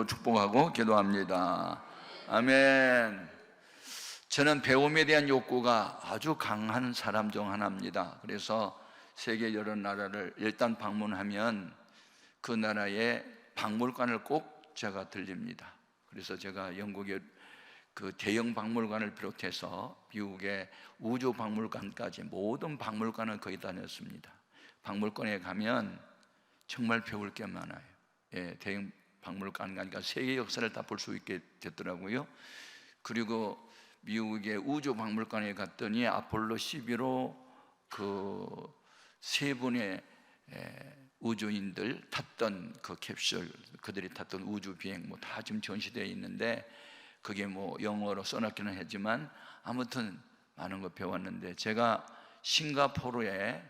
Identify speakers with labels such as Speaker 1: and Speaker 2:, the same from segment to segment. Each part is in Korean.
Speaker 1: 이름으로 축복하고 기도합니다. 아멘. 저는 배움에 대한 욕구가 아주 강한 사람 중 하나입니다. 그래서 세계 여러 나라를 일단 방문하면 그 나라의 박물관을 꼭 제가 들립니다. 그래서 제가 영국의 그 대형 박물관을 비롯해서 미국의 우주 박물관까지 모든 박물관을 거의 다녔습니다. 박물관에 가면 정말 배울 게 많아요. 예, 대형 박물관 가니까 세계 역사를 다 볼 수 있게 됐더라고요. 그리고 미국의 우주 박물관에 갔더니 아폴로 11호 그 세 분의 우주인들 탔던 그 캡슐, 그들이 탔던 우주 비행 뭐 다 지금 전시되어 있는데, 그게 뭐 영어로 써놨기는 했지만 아무튼 많은 거 배웠는데, 제가 싱가포르에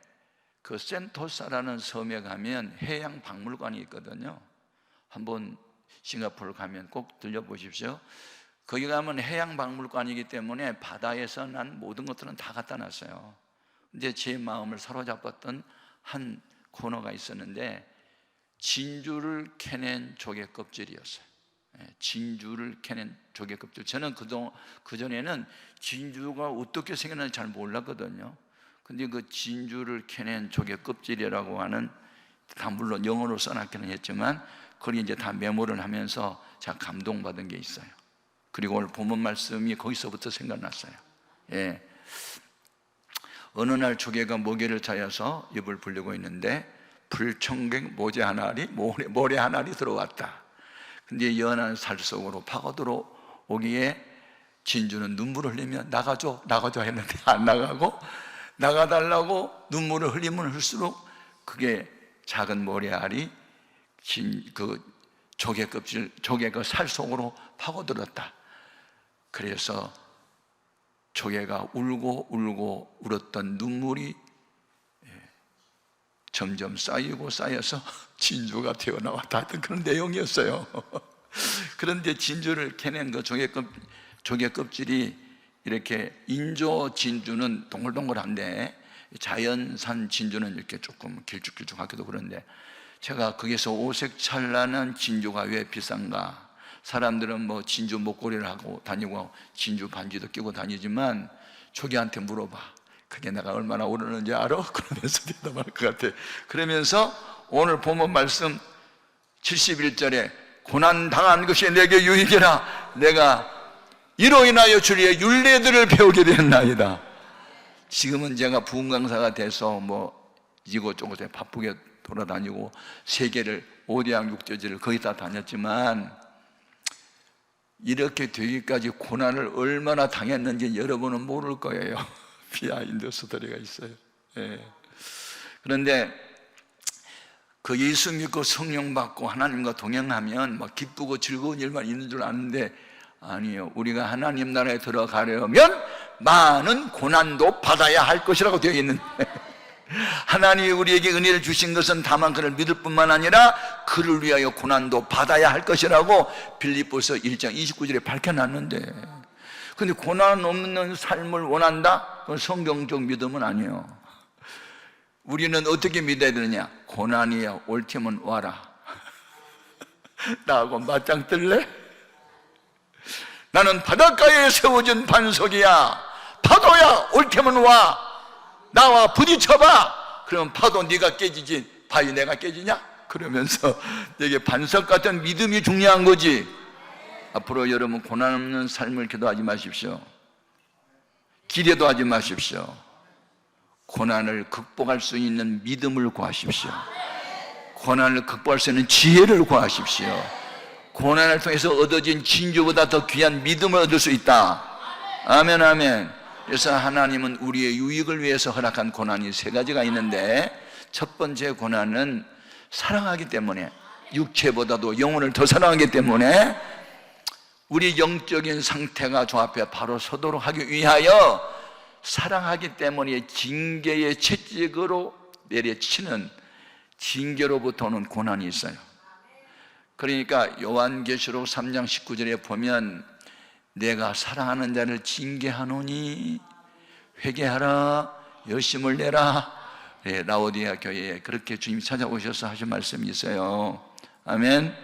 Speaker 1: 그 센토사라는 섬에 가면 해양 박물관이 있거든요. 한번 싱가포르 가면 꼭 들려보십시오. 거기 가면 해양 박물관이기 때문에 바다에서 난 모든 것들은 다 갖다 놨어요. 근데 제 마음을 사로잡았던 한 코너가 있었는데, 진주를 캐낸 조개 껍질이었어요. 진주를 캐낸 조개 껍질. 저는 그전에는 진주가 어떻게 생겼는지 잘 몰랐거든요. 근데 그 진주를 캐낸 조개 껍질이라고 하는, 다 물론 영어로 써놨기는 했지만 그걸 이제 다 메모를 하면서 제가 감동받은 게 있어요. 그리고 오늘 본문 말씀이 거기서부터 생각났어요. 예. 어느 날 조개가 모래를 차여서 입을 불리고 있는데 불청객 모래 한 알이 들어왔다. 근데 연한 살 속으로 파고들어 오기에 진주는 눈물을 흘리며 나가줘 했는데 안 나가고, 나가달라고 눈물을 흘리면 흘수록 그게 작은 모래알이 그 조개 껍질, 조개 그 살 속으로 파고들었다. 그래서 조개가 울고 울었던 눈물이 점점 쌓여서 진주가 튀어나왔다 하여튼 그런 내용이었어요. 그런데 진주를 캐낸 그 조개 껍질이 이렇게, 인조 진주는 동글동글한데 자연산 진주는 이렇게 조금 길쭉길쭉하기도 그런데, 제가 거기서 오색 찬란한 진주가 왜 비싼가? 사람들은 뭐 진주 목걸이를 하고 다니고 진주 반지도 끼고 다니지만 조개한테 물어봐. 그게 내가 얼마나 오르는지 알아? 그러면서 대답할 것 같아. 그러면서 오늘 본문 말씀 71절에 고난당한 것이 내게 유익이라, 내가 이로 인하여 주리의 율례들을 배우게 되었나이다. 지금은 제가 부흥 강사가 돼서 뭐 이곳저곳에 바쁘게 돌아다니고 세계를 5대양 6대지를 거의 다 다녔지만, 이렇게 되기까지 고난을 얼마나 당했는지 여러분은 모를 거예요. 비하인드 스토리가 있어요. 예. 그런데 그 예수 믿고 성령 받고 하나님과 동행하면 막 기쁘고 즐거운 일만 있는 줄 아는데, 아니에요. 우리가 하나님 나라에 들어가려면 많은 고난도 받아야 할 것이라고 되어 있는데, 하나님이 우리에게 은혜를 주신 것은 다만 그를 믿을 뿐만 아니라 그를 위하여 고난도 받아야 할 것이라고 빌립보서 1장 29절에 밝혀놨는데, 근데 고난 없는 삶을 원한다? 그건 성경적 믿음은 아니에요. 우리는 어떻게 믿어야 되느냐? 고난이야 올 테면 와라. 나하고 맞짱 뜰래? 나는 바닷가에 세워진 반석이야. 파도야 올 테면 와. 나와 부딪혀봐. 그러면 파도 네가 깨지지 바위 내가 깨지냐? 그러면서 되게 반석 같은 믿음이 중요한 거지. 앞으로 여러분 고난 없는 삶을 기도하지 마십시오. 기대도 하지 마십시오. 고난을 극복할 수 있는 믿음을 구하십시오. 고난을 극복할 수 있는 지혜를 구하십시오. 고난을 통해서 얻어진 진주보다 더 귀한 믿음을 얻을 수 있다. 아멘, 아멘. 그래서 하나님은 우리의 유익을 위해서 허락한 고난이 세 가지가 있는데, 첫 번째 고난은 사랑하기 때문에, 육체보다도 영혼을 더 사랑하기 때문에 우리 영적인 상태가 주 앞에 바로 서도록 하기 위하여 사랑하기 때문에 징계의 채찍으로 내려치는, 징계로부터 오는 고난이 있어요. 그러니까 요한계시록 3장 19절에 보면 내가 사랑하는 자를 징계하노니 회개하라, 열심을 내라. 네, 라오디아 교회에 그렇게 주님이 찾아오셔서 하신 말씀이 있어요. 아멘.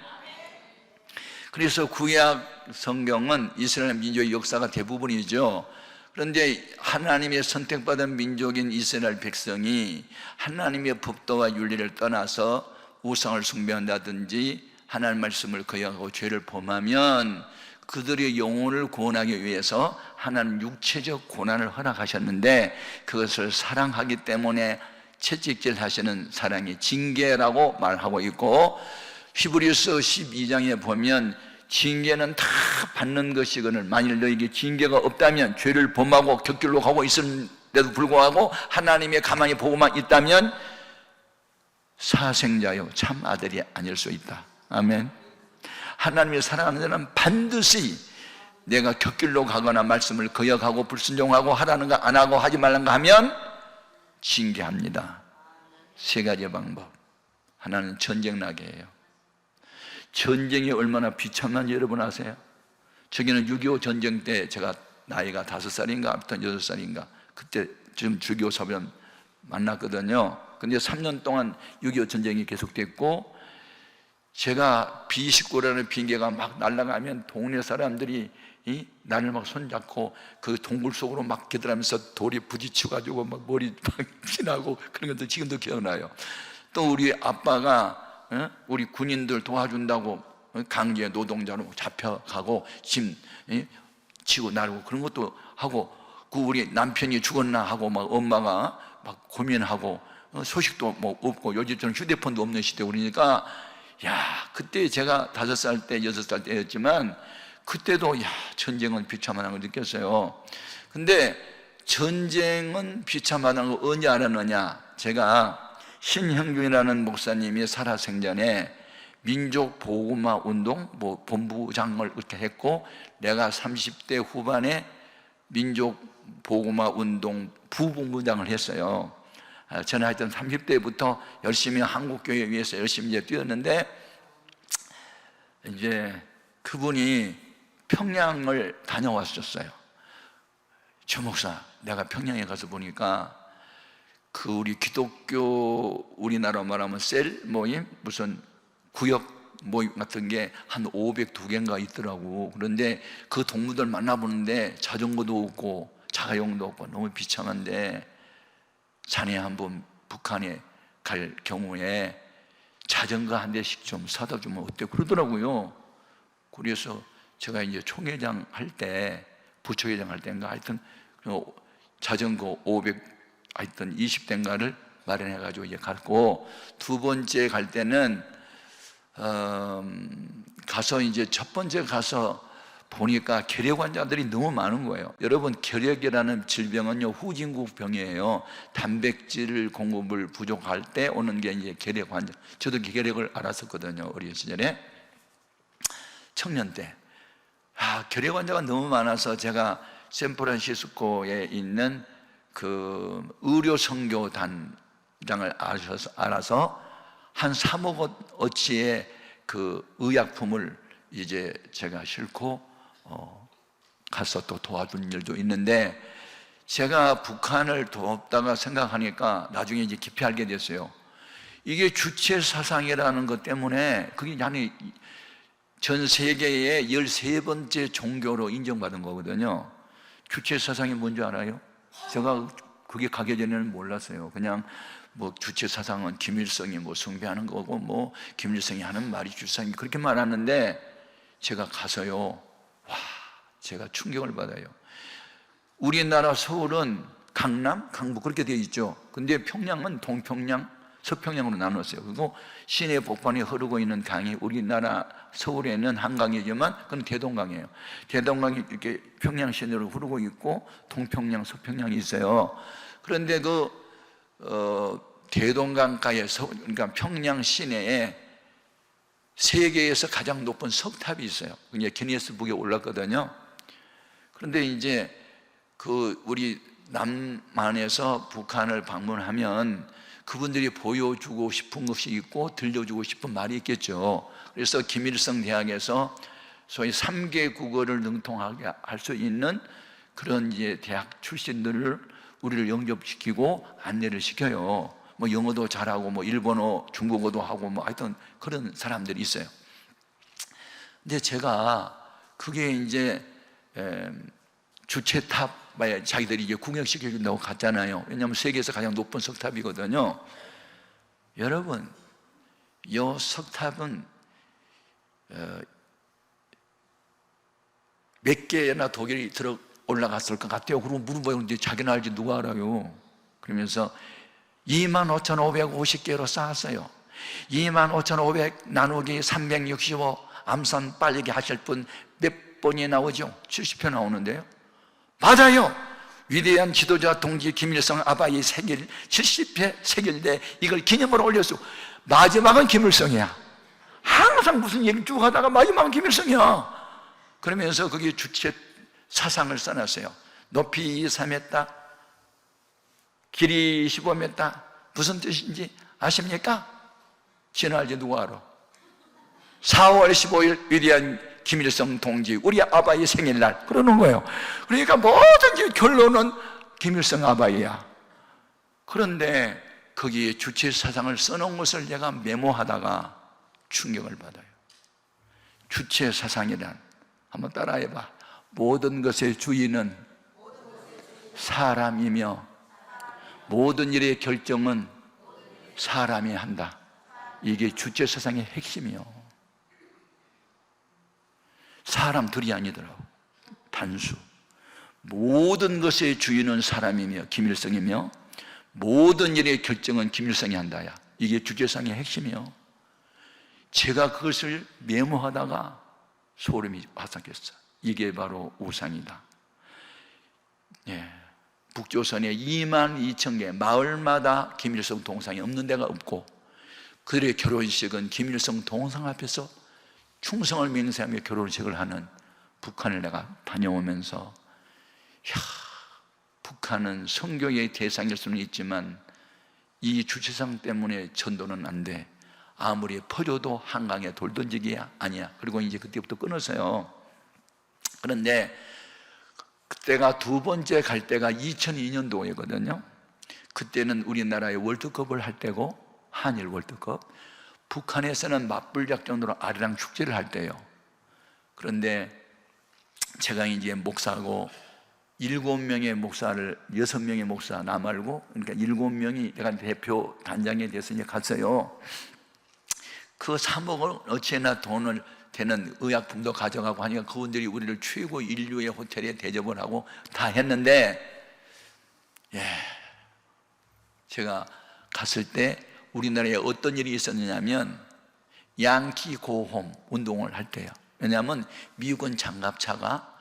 Speaker 1: 그래서 구약 성경은 이스라엘 민족의 역사가 대부분이죠. 그런데 하나님의 선택받은 민족인 이스라엘 백성이 하나님의 법도와 윤리를 떠나서 우상을 숭배한다든지 하나님 말씀을 거역하고 죄를 범하면 그들의 영혼을 구원하기 위해서 하나님 육체적 고난을 허락하셨는데, 그것을 사랑하기 때문에 채찍질 하시는 사랑이 징계라고 말하고 있고, 히브리서 12장에 보면 징계는 다 받는 것이거늘 만일 너에게 징계가 없다면, 죄를 범하고 곁길로 가고 있음에도 불구하고 하나님의 가만히 보고만 있다면 사생자요 참 아들이 아닐 수 있다. 아멘. 하나님의 사랑하는 자는 반드시 내가 곁길로 가거나 말씀을 거역하고 불순종하고 하라는 거 안 하고 하지 말라는 거 하면 징계합니다. 세 가지 방법. 하나는 전쟁 나게 해요. 전쟁이 얼마나 비참한지 여러분 아세요? 저기는 6.25 전쟁 때 제가 나이가 5살인가 아무튼 6살인가 그때 좀 주교 사병 만났거든요. 근데 3년 동안 6.25 전쟁이 계속됐고, 제가 비식구라는 핑계가 막 날아가면 동네 사람들이 나를 막 손잡고 그 동굴 속으로 막 기들하면서 돌이 부딪혀 가지고 막 머리 막 피나고 그런 것도 지금도 기억나요. 또 우리 아빠가 우리 군인들 도와준다고 강제 노동자로 잡혀가고 짐 치고 나르고 그런 것도 하고, 그 우리 남편이 죽었나 하고 막 엄마가 막 고민하고 소식도 뭐 없고 요즘처럼 휴대폰도 없는 시대 그러니까, 야, 그때 제가 5살 때 6살 때였지만 그때도 야, 전쟁은 비참하다는 걸 느꼈어요. 근데 전쟁은 비참하다는 걸 언제 알았느냐? 제가 신형균이라는 목사님이 살아생전에 민족 보고마 운동 뭐 본부장을 그렇게 했고, 내가 30대 후반에 민족 보고마 운동 부본부장을 했어요. 저는 하여튼 30대부터 열심히 한국교회 위해서 열심히 이제 뛰었는데, 이제 그분이 평양을 다녀왔었어요. 조 목사, 내가 평양에 가서 보니까 그 우리 기독교 우리나라 말하면 셀 모임 무슨 구역 모임 같은 게 한 502개인가 있더라고. 그런데 그 동무들 만나보는데 자전거도 없고 자가용도 없고 너무 비참한데, 자네 한번 북한에 갈 경우에 자전거 한 대씩 좀 사다 주면 어때? 그러더라고요. 그래서 제가 이제 총회장 할 때, 부총회장 할 때인가 하여튼 자전거 500 하여튼 20대인가를 마련해가지고 이제 갔고, 두 번째 갈 때는 가서 이제 첫 번째 가서 보니까 결핵 환자들이 너무 많은 거예요. 여러분, 결핵이라는 질병은요 후진국 병이에요. 단백질 공급을 부족할 때 오는 게 이제 결핵 환자. 저도 결핵을 앓았었거든요, 어린 시절에. 청년 때 결핵 환자가 너무 많아서 제가 샌프란시스코에 있는 그 의료 선교단장을 알아서 한 3억 어치의 그 의약품을 이제 제가 싣고 가서 또 도와준 일도 있는데, 제가 북한을 돕다가 생각하니까 나중에 이제 깊이 알게 됐어요. 이게 주체 사상이라는 것 때문에 그게 아니 전 세계의 13번째 종교로 인정받은 거거든요. 주체 사상이 뭔지 알아요? 제가 그게 가기 전에는 몰랐어요. 그냥 뭐 주체 사상은 김일성이 뭐 숭배하는 거고 뭐 김일성이 하는 말이 주상이 그렇게 말하는데, 제가 가서요, 와, 제가 충격을 받아요. 우리나라 서울은 강남, 강북 그렇게 되어 있죠. 근데 평양은 동평양, 서평양으로 나눴어요. 그리고 시내 복판에 흐르고 있는 강이 우리나라 서울에는 한강이지만 그건 대동강이에요. 대동강이 이렇게 평양 시내로 흐르고 있고 동평양, 서평양이 있어요. 그런데 그 대동강가에서, 그러니까 평양 시내에 세계에서 가장 높은 석탑이 있어요. 이제 기네스북에 올랐거든요. 그런데 이제 그 우리 남한에서 북한을 방문하면 그분들이 보여주고 싶은 것이 있고 들려주고 싶은 말이 있겠죠. 그래서 김일성 대학에서 소위 3개 국어를 능통하게 할 수 있는 그런 이제 대학 출신들을 우리를 영접시키고 안내를 시켜요. 뭐 영어도 잘하고 뭐 일본어, 중국어도 하고 뭐 하여튼 그런 사람들이 있어요. 근데 제가 그게 이제 주체탑 자기들이 이제 구경시켜준다고 갔잖아요. 왜냐하면 세계에서 가장 높은 석탑이거든요. 여러분, 이 석탑은 몇 개나 독일이 들어 올라갔을 것 같아요. 그러고 물어보는데 자기는 알지 누가 알아요. 그러면서 25,550개로 쌓았어요. 25,500 나누기 365 암산 빨리 하실 분 몇 번이 나오죠? 70회 나오는데요. 맞아요. 위대한 지도자 동지 김일성 아바이 생일 70회 생일인데 이걸 기념으로 올렸어. 마지막은 김일성이야. 항상 무슨 얘기 쭉 하다가 마지막은 김일성이야. 그러면서 거기 주체 사상을 써놨어요. 높이 3m, 길이 15m. 무슨 뜻인지 아십니까? 지는 알지 누가 알아? 4월 15일 위대한 김일성 동지 우리 아바이 생일날 그러는 거예요. 그러니까 모든 결론은 김일성 아바이야. 그런데 거기에 주체 사상을 써놓은 것을 제가 메모하다가 충격을 받아요. 주체 사상이란, 한번 따라해봐. 모든 것의 주인은 사람이며 모든 일의 결정은 사람이 한다. 이게 주체 사상의 핵심이요. 사람들이 아니더라고. 단수. 모든 것의 주인은 사람이며 김일성이며 모든 일의 결정은 김일성이 한다야. 이게 주체상의 핵심이요. 제가 그것을 메모하다가 소름이 왔었겠어. 이게 바로 우상이다. 예. 북조선에 22,000개 마을마다 김일성 동상이 없는 데가 없고, 그들의 결혼식은 김일성 동상 앞에서 충성을 맹세하며 결혼식을 하는 북한을 내가 다녀오면서, 북한은 선교의 대상일 수는 있지만 이 주체상 때문에 전도는 안 돼. 아무리 퍼져도 한강에 돌 던지기 아니야. 그리고 이제 그때부터 끊었어요. 그런데 그때가 두 번째 갈 때가 2002년도이거든요. 그때는 우리나라의 월드컵을 할 때고, 한일 월드컵. 북한에서는 맞불 작전으로 아리랑 축제를 할 때요. 그런데 제가 이제 목사고 7명의 목사를 6명의 목사 나 말고, 그러니까 7명이 내가 대표 단장에 돼서 이제 갔어요. 그 3억을 어찌나 돈을 되는 의약품도 가져가고 하니까 그분들이 우리를 최고 인류의 호텔에 대접을 하고 다 했는데, 제가 갔을 때 우리나라에 어떤 일이 있었느냐면 양키 고홈 운동을 할 때요. 왜냐하면 미국은 장갑차가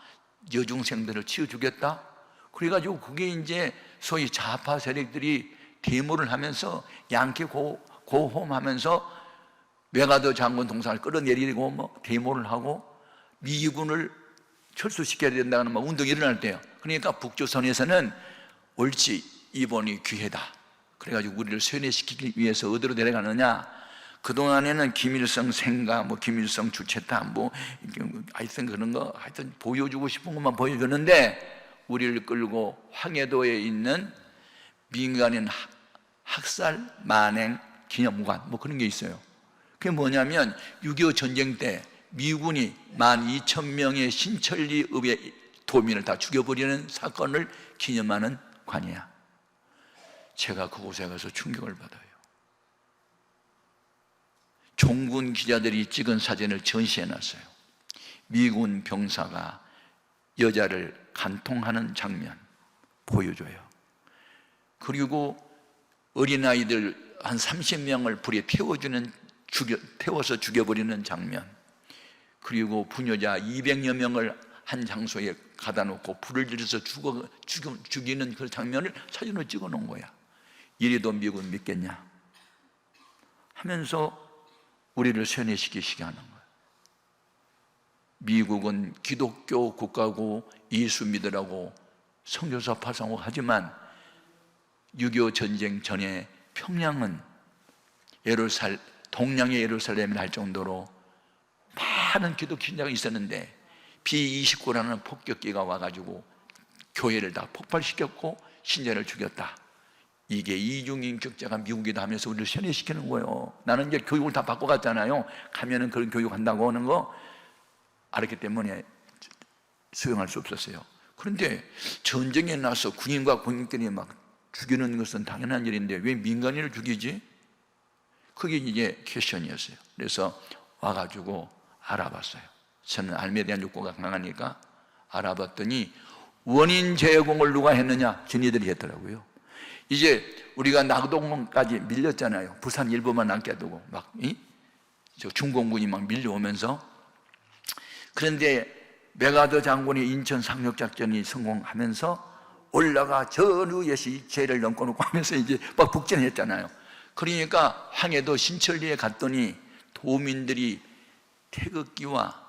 Speaker 1: 여중생들을 치워주겠다. 그래가지고 그게 이제 소위 좌파 세력들이 데모를 하면서 양키 고홈 하면서 메가더 장군 동상을 끌어내리고 뭐 데모를 하고 미군을 철수시켜야 된다는 막 운동이 일어날 때요. 그러니까 북조선에서는 옳지, 이번이 기회다. 그래가지고 우리를 세뇌시키기 위해서 어디로 내려가느냐? 그동안에는 김일성 생가, 뭐 김일성 주체타, 뭐 하여튼 그런 거 하여튼 보여주고 싶은 것만 보여줬는데, 우리를 끌고 황해도에 있는 민간인 학살 만행 기념관 뭐 그런 게 있어요. 그게 뭐냐면 6.25 전쟁 때 미군이 12,000명의 신천리읍의 도민을 다 죽여버리는 사건을 기념하는 관이야. 제가 그곳에 가서 충격을 받아요. 종군 기자들이 찍은 사진을 전시해놨어요. 미군 병사가 여자를 간통하는 장면 보여줘요. 그리고 어린아이들 한 30명을 불에 태워서 죽여버리는 장면, 그리고 부녀자 200여 명을 한 장소에 가다 놓고 불을 질러서 죽이는 그 장면을 사진으로 찍어 놓은 거야. 이래도 미군 믿겠냐 하면서 우리를 세뇌시키게 하는 거야. 미국은 기독교 국가고 예수 믿으라고 선교사 파송하고 하지만 6.25 전쟁 전에 평양은 동양의 예루살렘을 할 정도로 많은 기독교 신자가 있었는데 B-29라는 폭격기가 와가지고 교회를 다 폭발시켰고 신자를 죽였다. 이게 이중인격자가 미국이다 하면서 우리를 세뇌시키는 거예요. 나는 이제 교육을 다 받고 갔잖아요. 가면은 그런 교육 한다고 하는 거. 알았기 때문에 수용할 수 없었어요. 그런데 전쟁에 나서 군인과 군인끼리 막 죽이는 것은 당연한 일인데 왜 민간인을 죽이지? 그게 이제 퀘션이었어요. 그래서 와가지고 알아봤어요. 저는 삶에 대한 욕구가 강하니까 알아봤더니 원인 제공을 누가 했느냐? 지네들이 했더라고요. 이제 우리가 낙동강까지 밀렸잖아요. 부산 일부만 남게 두고 막 중공군이 막 밀려오면서. 그런데 메가더 장군이 인천 상륙작전이 성공하면서 올라가 전우예시 죄를 넘겨놓고 하면서 이제 막 북진했잖아요. 그러니까 황해도 신천리에 갔더니 도민들이 태극기와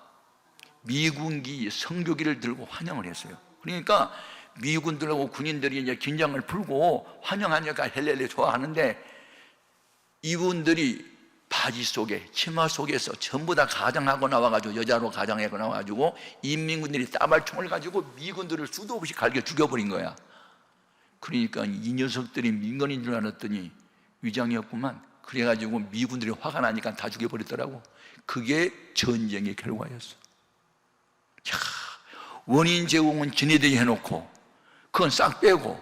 Speaker 1: 미군기 성교기를 들고 환영을 했어요. 그러니까 미군들하고 군인들이 이제 긴장을 풀고 환영하니까 헬렐레 좋아하는데, 이분들이 바지 속에 치마 속에서 전부 다 가장하고 나와가지고, 여자로 가장하고 나와가지고 인민군들이 싸발총을 가지고 미군들을 수도 없이 갈겨 죽여버린 거야. 그러니까 이 녀석들이 민간인 줄 알았더니 위장이었구만. 그래가지고 미군들이 화가 나니까 다 죽여버렸더라고. 그게 전쟁의 결과였어. 자, 원인 제공은 지네들이 해놓고 그건 싹 빼고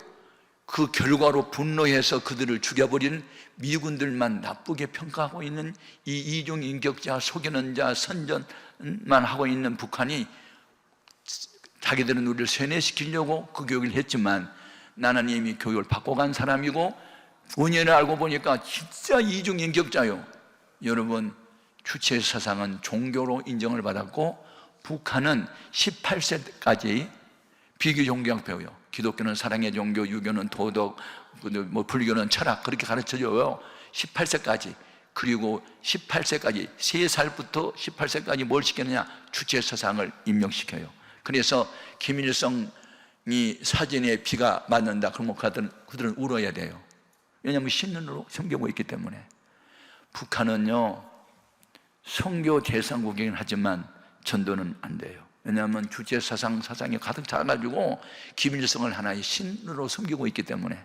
Speaker 1: 그 결과로 분노해서 그들을 죽여버리는 미군들만 나쁘게 평가하고 있는 이 이중 인격자, 속이는 자, 선전만 하고 있는 북한이 자기들은 우리를 세뇌시키려고 그 교육을 했지만, 나는 이미 교육을 받고 간 사람이고 원인을 알고 보니까 진짜 이중 인격자요. 여러분, 주체 사상은 종교로 인정을 받았고 북한은 18세까지 비교 종교학 배워요. 기독교는 사랑의 종교, 유교는 도덕, 불교는 철학, 그렇게 가르쳐줘요. 18세까지. 그리고 18세까지, 3살부터 18세까지 뭘 시켰느냐? 주체 사상을 임명시켜요. 그래서 김일성이 사진에 비가 맞는다 그러면 그들은 울어야 돼요. 왜냐하면 신눈으로 섬기고 있기 때문에. 북한은요, 선교 대상국이긴 하지만 전도는 안 돼요. 왜냐하면 주체 사상이 가득 차가지고 김일성을 하나의 신으로 섬기고 있기 때문에.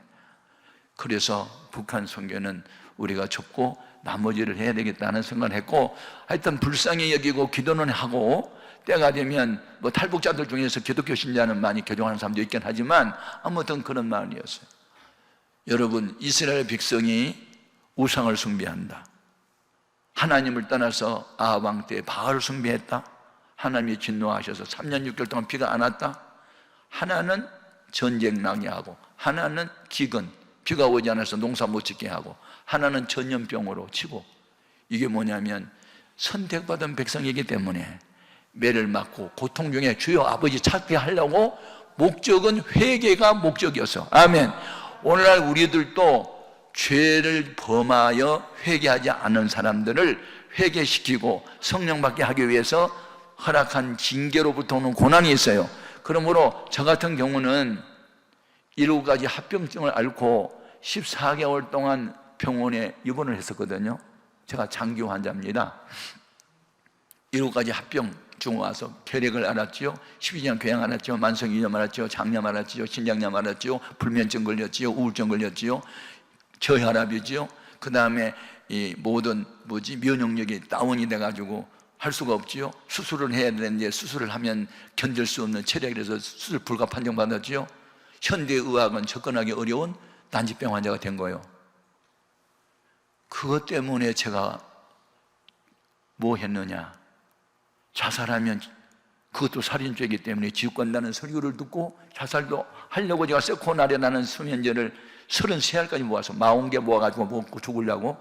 Speaker 1: 그래서 북한 선교는 우리가 접고 나머지를 해야 되겠다는 생각을 했고, 하여튼 불쌍히 여기고 기도는 하고, 때가 되면 탈북자들 중에서 기독교 신자는 많이 개종하는 사람도 있긴 하지만 아무튼 그런 마음이었어요. 여러분, 이스라엘 백성이 우상을 숭배한다. 하나님을 떠나서 아합 왕 때 바알을 숭배했다. 하나님이 진노하셔서 3년 6개월 동안 비가 안 왔다. 하나는 전쟁 나게 하고, 하나는 기근, 비가 오지 않아서 농사 못 짓게 하고, 하나는 전염병으로 치고. 이게 뭐냐면 선택받은 백성이기 때문에 매를 맞고 고통 중에 주여 아버지 찾게 하려고, 목적은 회개가 목적이었어. 아멘. 오늘날 우리들도 죄를 범하여 회개하지 않은 사람들을 회개시키고 성령받게 하기 위해서 허락한 징계로부터 오는 고난이 있어요. 그러므로 저 같은 경우는 7가지 합병증을 앓고 14개월 동안 병원에 입원을 했었거든요. 제가 장기 환자입니다. 7가지 합병증 와서 결핵을 앓았지요, 12년 궤양 앓았지요, 만성이염 앓았지요, 장염 앓았지요, 신장염 앓았지요, 불면증 걸렸지요, 우울증 걸렸지요, 저혈압이지요. 그 다음에 이 모든 면역력이 다운이 돼가지고 할 수가 없지요. 수술을 해야 되는데 수술을 하면 견딜 수 없는 체력이라서 수술 불가 판정받았지요. 현대의학은 접근하기 어려운 난치병 환자가 된 거예요. 그것 때문에 제가 뭐 했느냐? 자살하면 그것도 살인죄이기 때문에 지옥 간다는 설교를 듣고 자살도 하려고 제가 세코나레라는 수면제를 33알까지 모아서 40개 모아가지고 먹고 죽으려고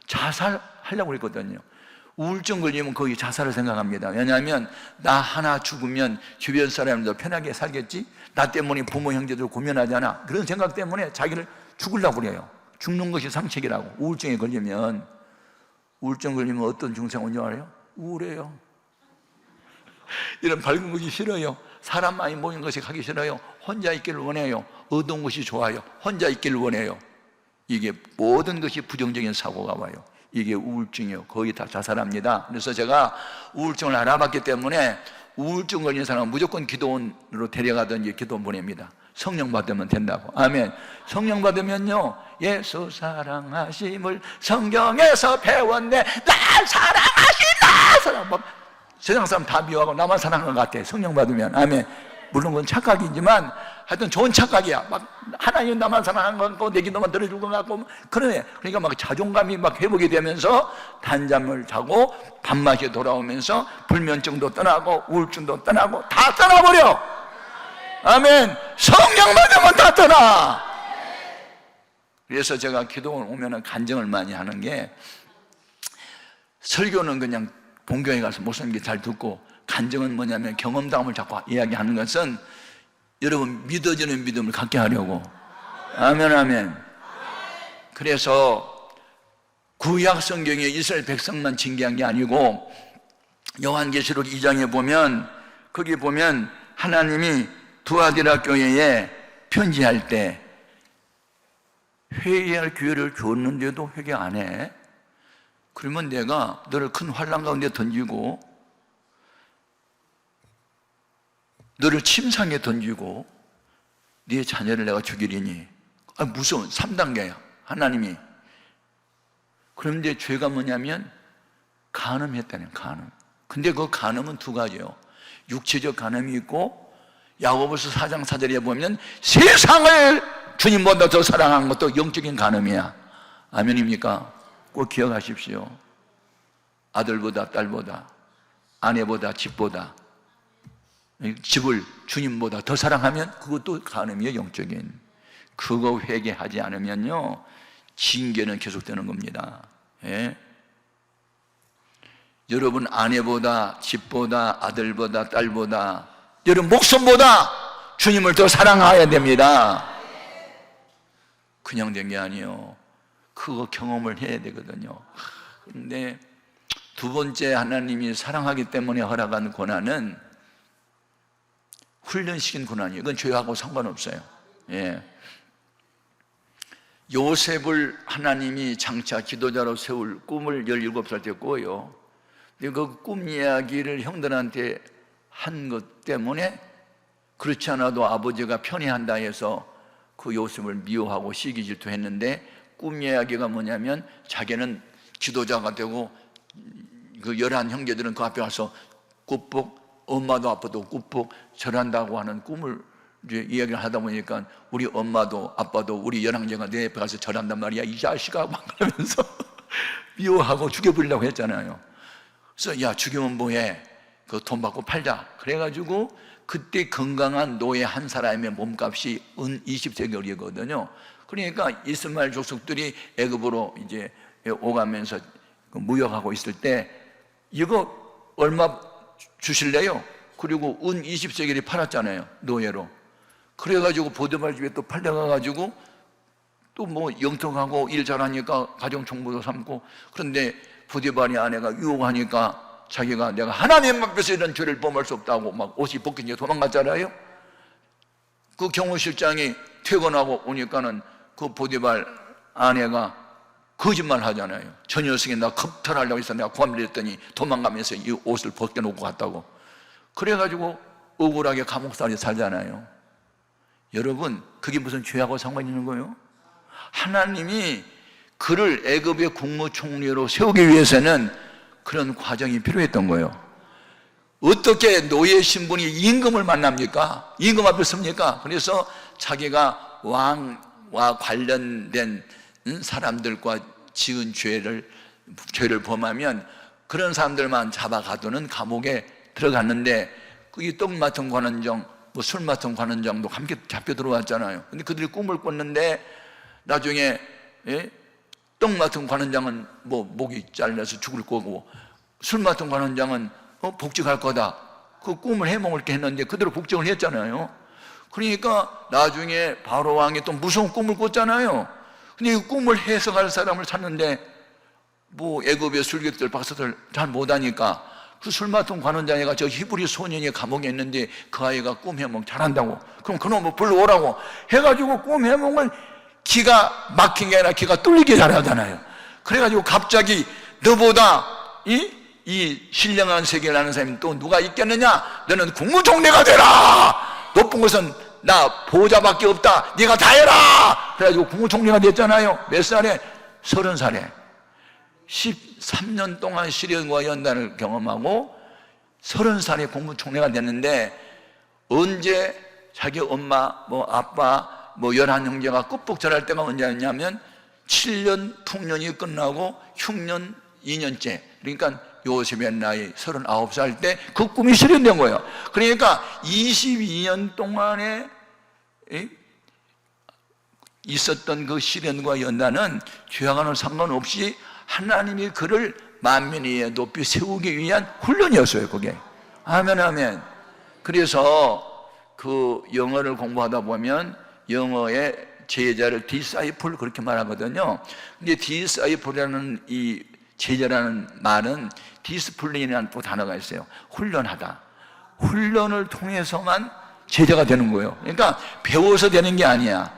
Speaker 1: 자살하려고 했거든요. 우울증 걸리면 거의 자살을 생각합니다. 왜냐하면 나 하나 죽으면 주변 사람들도 편하게 살겠지, 나 때문에 부모 형제들 고민하잖아, 그런 생각 때문에 자기를 죽으려고 그래요. 죽는 것이 상책이라고. 우울증에 걸리면 어떤 증상이 오는지 알아요? 우울해요. 이런 밝은 것이 싫어요. 사람 많이 모인 것이 가기 싫어요. 혼자 있기를 원해요. 어두운 것이 좋아요. 혼자 있기를 원해요. 이게 모든 것이 부정적인 사고가 와요. 이게 우울증이에요. 거의 다 자살합니다. 그래서 제가 우울증을 알아봤기 때문에 우울증 걸린 사람은 무조건 기도원으로 데려가든지 기도원 보냅니다. 성령 받으면 된다고. 아멘. 성령 받으면요, 예수 사랑하심을 성경에서 배웠네. 날 사랑하신다. 세상 사람 다 미워하고 나만 사랑하는 것 같아. 성령 받으면. 아멘. 물론 그건 착각이지만 하여튼 좋은 착각이야. 막 하나님 나만 사랑하는 것 같고 내 기도만 들어줄 것 같고 그러네. 그러니까 막 자존감이 막 회복이 되면서 단잠을 자고 밤낮이 돌아오면서 불면증도 떠나고 우울증도 떠나고 다 떠나버려. 아멘. 성령 받으면 다 떠나. 그래서 제가 기도 오면은 간증을 많이 하는 게, 설교는 그냥 본교회 가서 목사님께 잘 듣고, 간증은 뭐냐면 경험담을 자꾸 이야기하는 것은 여러분 믿어지는 믿음을 갖게 하려고. 아멘, 아멘. 그래서 구약 성경에 이스라엘 백성만 징계한 게 아니고 요한계시록 2장에 보면, 거기 보면 하나님이 두아디라 교회에 편지할 때 회개할 기회를 줬는데도 회개 안 해. 그러면 내가 너를 큰 환난 가운데 던지고 너를 침상에 던지고 네 자녀를 내가 죽이리니. 무서운 3단계야 하나님이. 그런데 죄가 뭐냐면 간음했다는, 간음. 근데 그 간음은 두 가지예요. 육체적 간음이 있고, 야고보서 4장 4절에 보면 세상을 주님보다 더 사랑하는 것도 영적인 간음이야. 아멘입니까? 꼭 기억하십시오. 아들보다 딸보다 아내보다 집보다, 집을 주님보다 더 사랑하면 그것도 간음이에요. 영적인. 그거 회개하지 않으면요 징계는 계속되는 겁니다. 예? 여러분 아내보다 집보다 아들보다 딸보다 여러분 목숨보다 주님을 더 사랑해야 됩니다. 그냥 된 게 아니에요. 그거 경험을 해야 되거든요. 그런데 두 번째, 하나님이 사랑하기 때문에 허락한 고난은 훈련시킨 고난이에요. 그건 죄하고 상관없어요. 예. 요셉을 하나님이 장차 지도자로 세울 꿈을 17살 때 꿔요. 근데 그 꿈 이야기를 형들한테 한 것 때문에, 그렇지 않아도 아버지가 편애한다 해서 그 요셉을 미워하고 시기 질투했는데, 꿈 이야기가 뭐냐면 자기는 지도자가 되고 그 11 형제들은 그 앞에 와서 꾹꾹, 엄마도 아빠도 꾹꾹 절한다고 하는 꿈을 이제 이야기를 하다 보니까, 우리 엄마도 아빠도 우리 11형제가 내 앞에 가서 절한단 말이야 이 자식아 막 그러면서 미워하고 죽여버리려고 했잖아요. 그래서 야 죽이면 뭐해, 그 돈 받고 팔자. 그래가지고 그때 건강한 노예 한 사람의 몸값이 은 20세겔이거든요. 그러니까 이스마엘 족속들이 애굽으로 이제 오가면서 무역하고 있을 때 이거 얼마 주실래요? 그리고 은 20세겔이 팔았잖아요, 노예로. 그래가지고 보디발 집에 또 팔려가가지고 또 뭐 영통하고 일 잘하니까 가정총무도 삼고. 그런데 보디발의 아내가 유혹하니까 자기가 내가 하나님 앞에서 이런 죄를 범할 수 없다고 막 옷이 벗기니까 도망갔잖아요. 그 경호실장이 퇴근하고 오니까는 그 보디발 아내가 거짓말 하잖아요. 저 녀석이 나 겁탈하려고 해서 내가 구함을 도망가면서 이 옷을 벗겨놓고 갔다고. 그래가지고 억울하게 감옥살이 살잖아요. 여러분 그게 무슨 죄하고 상관이 있는 거예요? 하나님이 그를 애굽의 국무총리로 세우기 위해서는 그런 과정이 필요했던 거예요. 어떻게 노예 신분이 임금을 만납니까? 임금 앞에 섭니까? 그래서 자기가 왕과 관련된 사람들과 지은 죄를 범하면 그런 사람들만 잡아가두는 감옥에 들어갔는데, 그게 떡 맡은 관원장, 뭐 술 맡은 관원장도 함께 잡혀 들어왔잖아요. 근데 그들이 꿈을 꿨는데 나중에 떡 맡은 관원장은 뭐 목이 잘려서 죽을 거고, 술 맡은 관원장은 복직할 거다. 그 꿈을 해먹을게 했는데 그대로 복직을 했잖아요. 그러니까 나중에 바로 왕이 또 무서운 꿈을 꿨잖아요. 근데 이 꿈을 해석할 사람을 찾는데 뭐 애굽의 술객들 박사들 잘 못하니까 그 술 맡은 관원장애가 저 히브리 소년이 감옥에 있는데 그 아이가 꿈 해몽 잘한다고, 그럼 그놈을 불러오라고 해가지고 꿈 해몽을 기가 막힌 게 아니라 기가 뚫리게 잘하잖아요. 그래가지고 갑자기 너보다 이 신령한 세계를 아는 사람이 또 누가 있겠느냐? 너는 국무총리가 되라! 높은 것은 나 보호자밖에 없다. 네가 다 해라! 그래가지고 국무총리가 됐잖아요. 몇 살에? 30살에 13년 동안 시련과 연단을 경험하고 30살에 공무총리가 됐는데 언제 자기 엄마, 아빠, 11형제가 끝복절할 때가 언제였냐면 7년 풍년이 끝나고 흉년 2년째, 그러니까 요셉의 나이 39살 때 그 꿈이 실현된 거예요. 그러니까 22년 동안에 있었던 그 시련과 연단은 죄와는 상관없이 하나님이 그를 만민 위에 높이 세우기 위한 훈련이었어요, 그게. 아멘, 아멘. 그래서 그 영어를 공부하다 보면 영어의 제자를 디사이플 그렇게 말하거든요. 근데 디사이플이라는 이 제자라는 말은 디스플린이라는 또 단어가 있어요. 훈련하다. 훈련을 통해서만 제자가 되는 거예요. 그러니까 배워서 되는 게 아니야.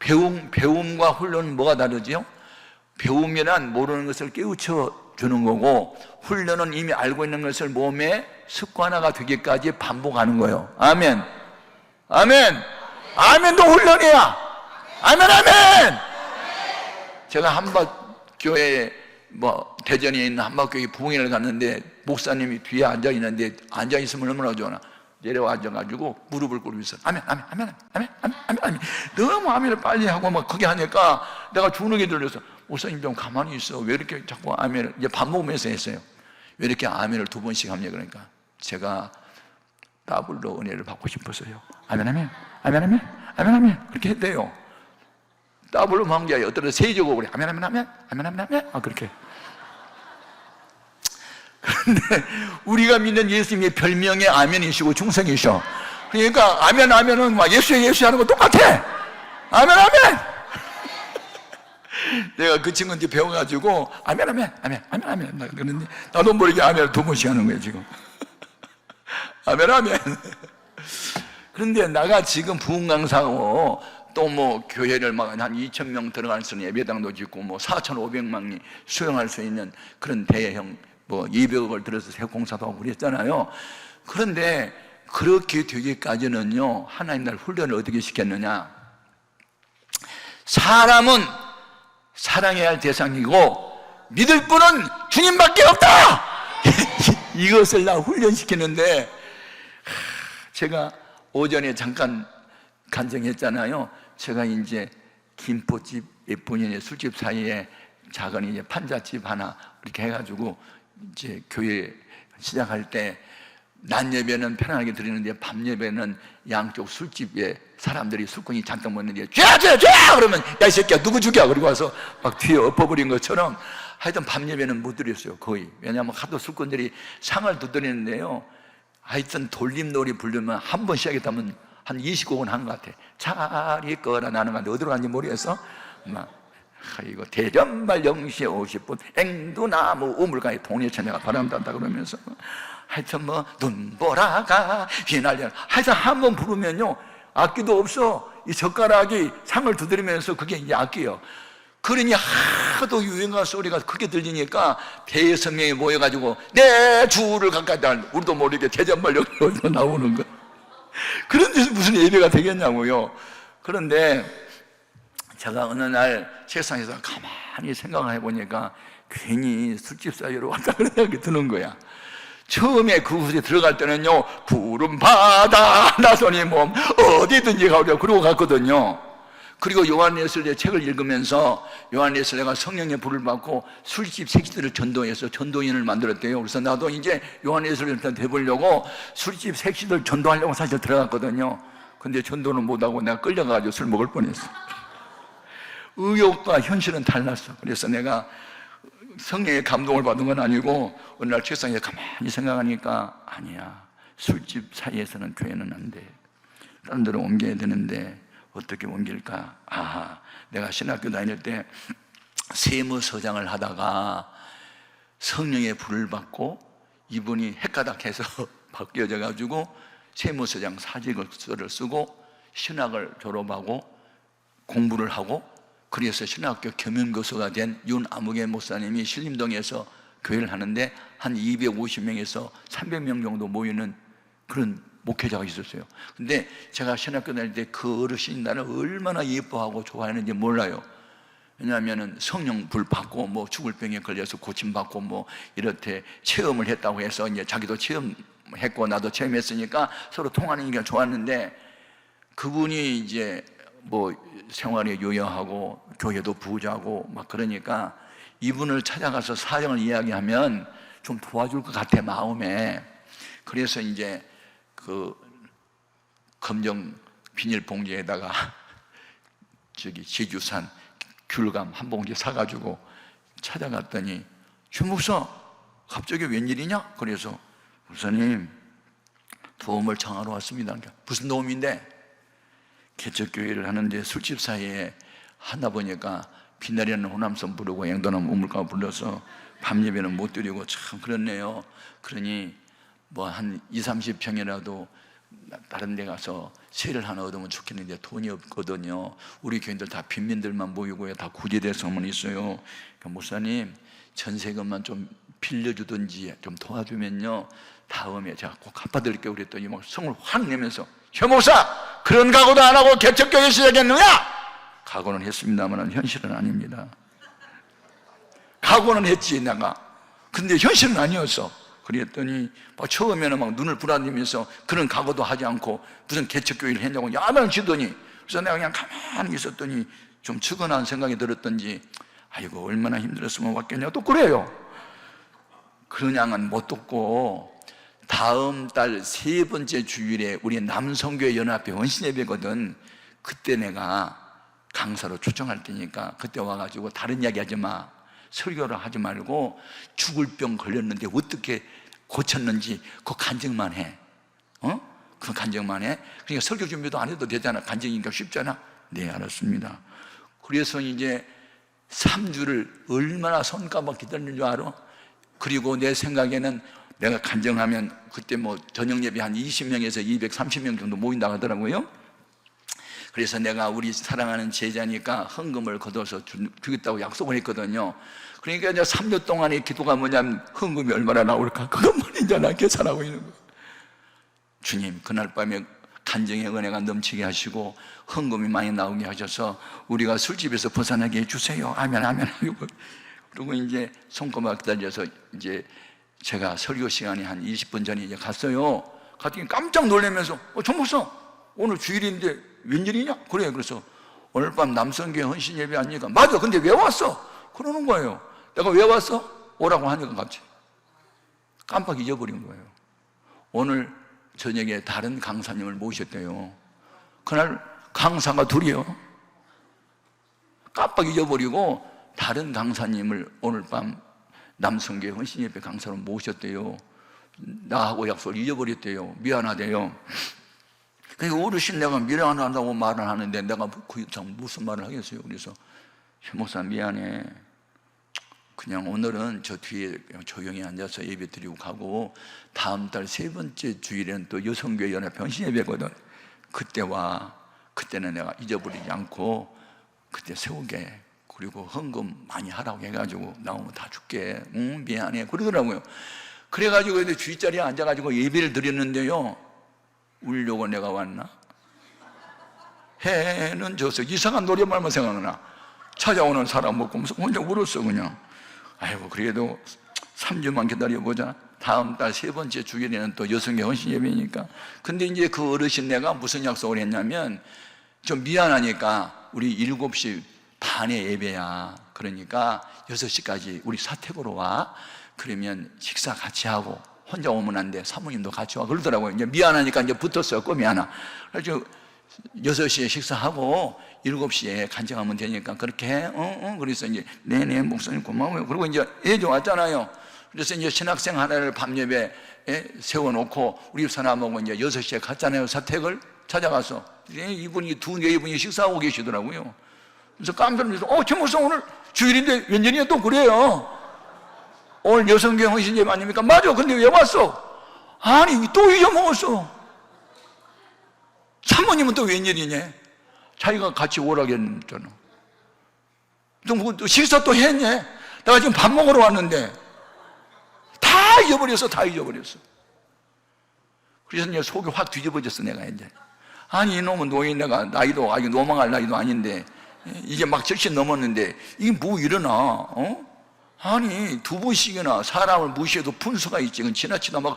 Speaker 1: 배움과 훈련은 뭐가 다르죠? 배움이란 모르는 것을 깨우쳐 주는 거고, 훈련은 이미 알고 있는 것을 몸에 습관화가 되기까지 반복하는 거예요. 아멘. 아멘. 아멘도 훈련이야. 아멘, 아멘. 제가 한박교회 대전에 있는 한박교회 부흥회를 갔는데 목사님이 뒤에 앉아 있는데, 앉아 있으면 얼마나 좋아. 내려와 앉아가지고 무릎을 꿇고 있어. 아멘, 아멘, 아멘, 아멘, 아멘, 아멘, 아멘. 너무 아멘을 빨리 하고 막 그게 하니까 내가 주눅이 들려서, 목사님 좀 가만히 있어. 왜 이렇게 자꾸 아멘을, 이제 밥 먹으면서 했어요. 왜 이렇게 아멘을 2번씩 합니까? 그러니까 제가 더블로 은혜를 받고 싶어서요. 아멘, 아멘, 아멘, 아멘, 아멘, 아멘. 그렇게 했대요. 더블로 한 게 아니라 어떤 세적으로 그래. 아멘, 아멘, 아멘, 아멘, 아멘, 아멘. 그렇게. 그런데 우리가 믿는 예수님의 별명이 아멘이시고 충성이셔. 그러니까 아멘, 아멘은 막 예수 하는 거 똑같아. 아멘, 아멘. 내가 그 친구한테 배워가지고 아멘, 아멘, 아멘, 아멘, 아멘. 그런데 나도 모르게 아멘을 2번씩 하는 거예요, 지금. 아멘, 아멘. 그런데 나가 지금 부흥 강사하고 또 교회를 막 한 2,000명 들어갈 수 있는 예배당도 짓고 4,500명이 수용할 수 있는 그런 대형 200억을 들여서 새 공사도 하고 그랬잖아요. 그런데 그렇게 되기까지는요, 하나님 날 훈련을 어떻게 시켰느냐? 사람은 사랑해야 할 대상이고 믿을 분은 주님밖에 없다. 이것을 나 훈련시키는데, 제가 오전에 잠깐 간증했잖아요. 제가 이제 김포집 예쁜이네 술집 사이에 작은 이제 판잣집 하나 이렇게 해가지고 이제 교회 시작할 때 낮 예배는 편안하게 드리는데 밤 예배는 양쪽 술집에 사람들이 술꾼이 잔뜩 먹는데 쥐야 그러면 야 이 새끼야 누구 죽여, 그리고 와서 막 뒤에 엎어버린 것처럼 하여튼 밤 예배는 못 드렸어요, 거의. 왜냐하면 하도 술꾼들이 상을 두드리는데요, 하여튼 돌림놀이 부르면 한 번 시작했다면 한 20곡은 한 것 같아. 차라리 거라 나는 건데 어디로 갔는지 모르겠어. 이거 대전발 0시에 50분 앵두나무 우물가에 동네천내가 바람단다 그러면서 하여튼 눈보라가 휘날려, 하여튼 한 번 부르면요 악기도 없어. 이 젓가락이 상을 두드리면서 그게 이제 악기예요. 그러니 하도 유행가 소리가 크게 들리니까 대성령이 모여가지고 내 주를 가까이 우리도 모르게 대전발 0시에 나오는 거. 그런 데서 무슨 예배가 되겠냐고요. 그런데 제가 어느 날 책상에서 가만히 생각을 해보니까 괜히 술집 사이로 왔다 그런 생각이 드는 거야. 처음에 그곳에 들어갈 때는요, 푸른 바다 나선이 몸 어디든지 가오려 그러고 갔거든요. 그리고 요한예술의 책을 읽으면서 요한예술가 성령의 불을 받고 술집 색시들을 전도해서 전도인을 만들었대요. 그래서 나도 이제 요한예술을 해보려고 술집 색시들 전도하려고 사실 들어갔거든요. 근데 전도는 못하고 내가 끌려가가지고 술 먹을 뻔했어. 의욕과 현실은 달랐어. 그래서 내가 성령의 감동을 받은 건 아니고 어느 날 책상에 가만히 생각하니까 아니야, 술집 사이에서는 교회는 안 돼. 다른 데로 옮겨야 되는데 어떻게 옮길까? 내가 신학교 다닐 때 세무서장을 하다가 성령의 불을 받고 이분이 헷가닥해서 바뀌어져 가지고 세무서장 사직서를 쓰고 신학을 졸업하고 공부를 하고, 그래서 신학교 겸임교수가 된 윤아무개 목사님이 신림동에서 교회를 하는데 한 250명에서 300명 정도 모이는 그런 목회자가 있었어요. 근데 제가 신학교 다닐 때 그 어르신이 나를 얼마나 예뻐하고 좋아했는지 몰라요. 왜냐하면은 성령 불 받고 뭐 죽을 병에 걸려서 고침 받고 뭐 이렇게 체험을 했다고 해서 이제 자기도 체험했고 나도 체험했으니까 서로 통하는 게 좋았는데, 그분이 이제 뭐 생활에 요여하고 교회도 부자고 막 그러니까 이분을 찾아가서 사정을 이야기하면 좀 도와줄 것 같아, 마음에. 그래서 이제 그 검정 비닐봉지에다가 저기 제주산 귤감 한 봉지 사가지고 찾아갔더니, 최 목사 갑자기 웬일이냐? 그래서 목사님 도움을 청하러 왔습니다. 무슨 도움인데? 개척교회를 하는데 술집 사이에 하다 보니까 빛나리는 호남선 부르고 앵도남 우물가 불러서 밤 예배는 못 드리고 참 그렇네요. 그러니 뭐 한 20-30평이라도 다른 데 가서 세를 하나 얻으면 좋겠는데 돈이 없거든요. 우리 교인들 다 빈민들만 모이고요, 다 구제대성만 있어요. 그러니까 목사님 전세금만 좀 빌려주든지 좀 도와주면요 다음에 제가 꼭 갚아드릴게요. 그랬더니 막 성을 확 내면서, 최 목사 그런 각오도 안 하고 개척교회 시작했느냐? 각오는 했습니다만 현실은 아닙니다. 각오는 했지 내가. 근데 현실은 아니었어. 그랬더니 막 처음에는 막 눈을 부라리면서 그런 각오도 하지 않고 무슨 개척교회를 했냐고 야단을 치더니, 그래서 내가 그냥 가만히 있었더니 좀 측은한 생각이 들었던지, 아이고 얼마나 힘들었으면 왔겠냐. 또 그래요. 그냥은 못 듣고 다음 달 3번째 주일에 우리 남성교회 연합회 원신예배거든. 그때 내가 강사로 초청할 테니까 그때 와가지고 다른 이야기 하지 마, 설교를 하지 말고 죽을 병 걸렸는데 어떻게 고쳤는지 그 간증만 해. 그 간증만 해. 그러니까 설교 준비도 안 해도 되잖아. 간증이니까 쉽잖아. 네, 알았습니다. 그래서 이제 3주를 얼마나 손가락 기다리는 줄 알아? 그리고 내 생각에는 내가 간증하면 그때 뭐 저녁 예배 한 20명에서 230명 정도 모인다고 하더라고요. 그래서 내가 우리 사랑하는 제자니까 헌금을 걷어서 주겠다고 약속을 했거든요. 그러니까 이제 3년 동안의 기도가 뭐냐면 헌금이 얼마나 나올까, 그것만 이제 나 계산하고 있는 거예요. 주님 그날 밤에 간증의 은혜가 넘치게 하시고 헌금이 많이 나오게 하셔서 우리가 술집에서 벗어나게 해주세요. 아멘 아멘. 그리고 이제 손꼽아 기다려서 이제 제가 설교 시간이 한 20분 전에 이제 갔어요. 갔더니 깜짝 놀라면서 정 목사 오늘 주일인데 웬일이냐? 그래. 그래서 오늘 밤 남성교회 헌신 예배 아니니까, 맞아. 근데 왜 왔어? 그러는 거예요. 내가 왜 왔어? 오라고 하니까 갑자기 깜빡 잊어버린 거예요. 오늘 저녁에 다른 강사님을 모셨대요. 그날 강사가 둘이요. 깜빡 잊어버리고 다른 강사님을 오늘 밤 남성교회 헌신 예배 강사로 모셨대요. 나하고 약속을 잊어버렸대요. 미안하대요. 그러니까 어르신 내가 미안하다고 말을 하는데 내가 그 이상 무슨 말을 하겠어요. 그래서 최 목사 미안해. 그냥 오늘은 저 뒤에 그냥 조용히 앉아서 예배 드리고 가고 다음 달 3번째 주일에는 또 여성교회 연합 헌신 예배거든. 그때 와. 그때는 내가 잊어버리지 않고 그때 세우게. 그리고 헌금 많이 하라고 해가지고 나오면 다 줄게. 미안해. 그러더라고요. 그래가지고 근데 주위자리에 앉아가지고 예배를 드렸는데요. 울려고 내가 왔나? 해는 져서 이상한 노래말만 생각나. 찾아오는 사람 못 보면서 혼자 울었어 그냥. 아이고 그래도 3주만 기다려보자. 다음 달 3번째 주일에는 또 여성의 헌신 예배니까. 근데 이제 그 어르신 내가 무슨 약속을 했냐면, 좀 미안하니까 우리 7시 반에 예배야. 그러니까 6시까지 우리 사택으로 와. 그러면 식사 같이 하고, 혼자 오면 안 돼. 사모님도 같이 와. 그러더라고요. 이제 미안하니까 이제 붙었어요. 꿈이 하나. 그래서 6시에 식사하고 7시에 간증하면 되니까 그렇게 해. 그래서 이제 네네 목사님 고마워요. 그리고 이제 애도 왔잖아요. 그래서 이제 신학생 하나를 밤 예배에 세워놓고 우리 사람하고 이제 6시에 갔잖아요. 사택을 찾아가서 이분이 네 분이 식사하고 계시더라고요. 그래서 깜짝 놀라서 최 목사 오늘 주일인데 웬일이냐 또 그래요. 오늘 여성교회 헌신 예배 아닙니까? 맞아. 근데 왜 왔어? 아니 또 잊어먹었어. 사모님은 또 웬일이냐? 자기가 같이 오라고 했잖아. 또 식사 또 했냐? 내가 지금 밥 먹으러 왔는데 다 잊어버렸어. 다 잊어버렸어. 그래서 이제 속이 확 뒤집어졌어. 내가 이제 아니 이놈은 노인 내가 나이도 아직 노망할 나이도 아닌데 이제 막 절신 넘었는데 이게 뭐 일어나? 아니 2번씩이나 사람을 무시해도 분수가 있지. 그건 지나치다 막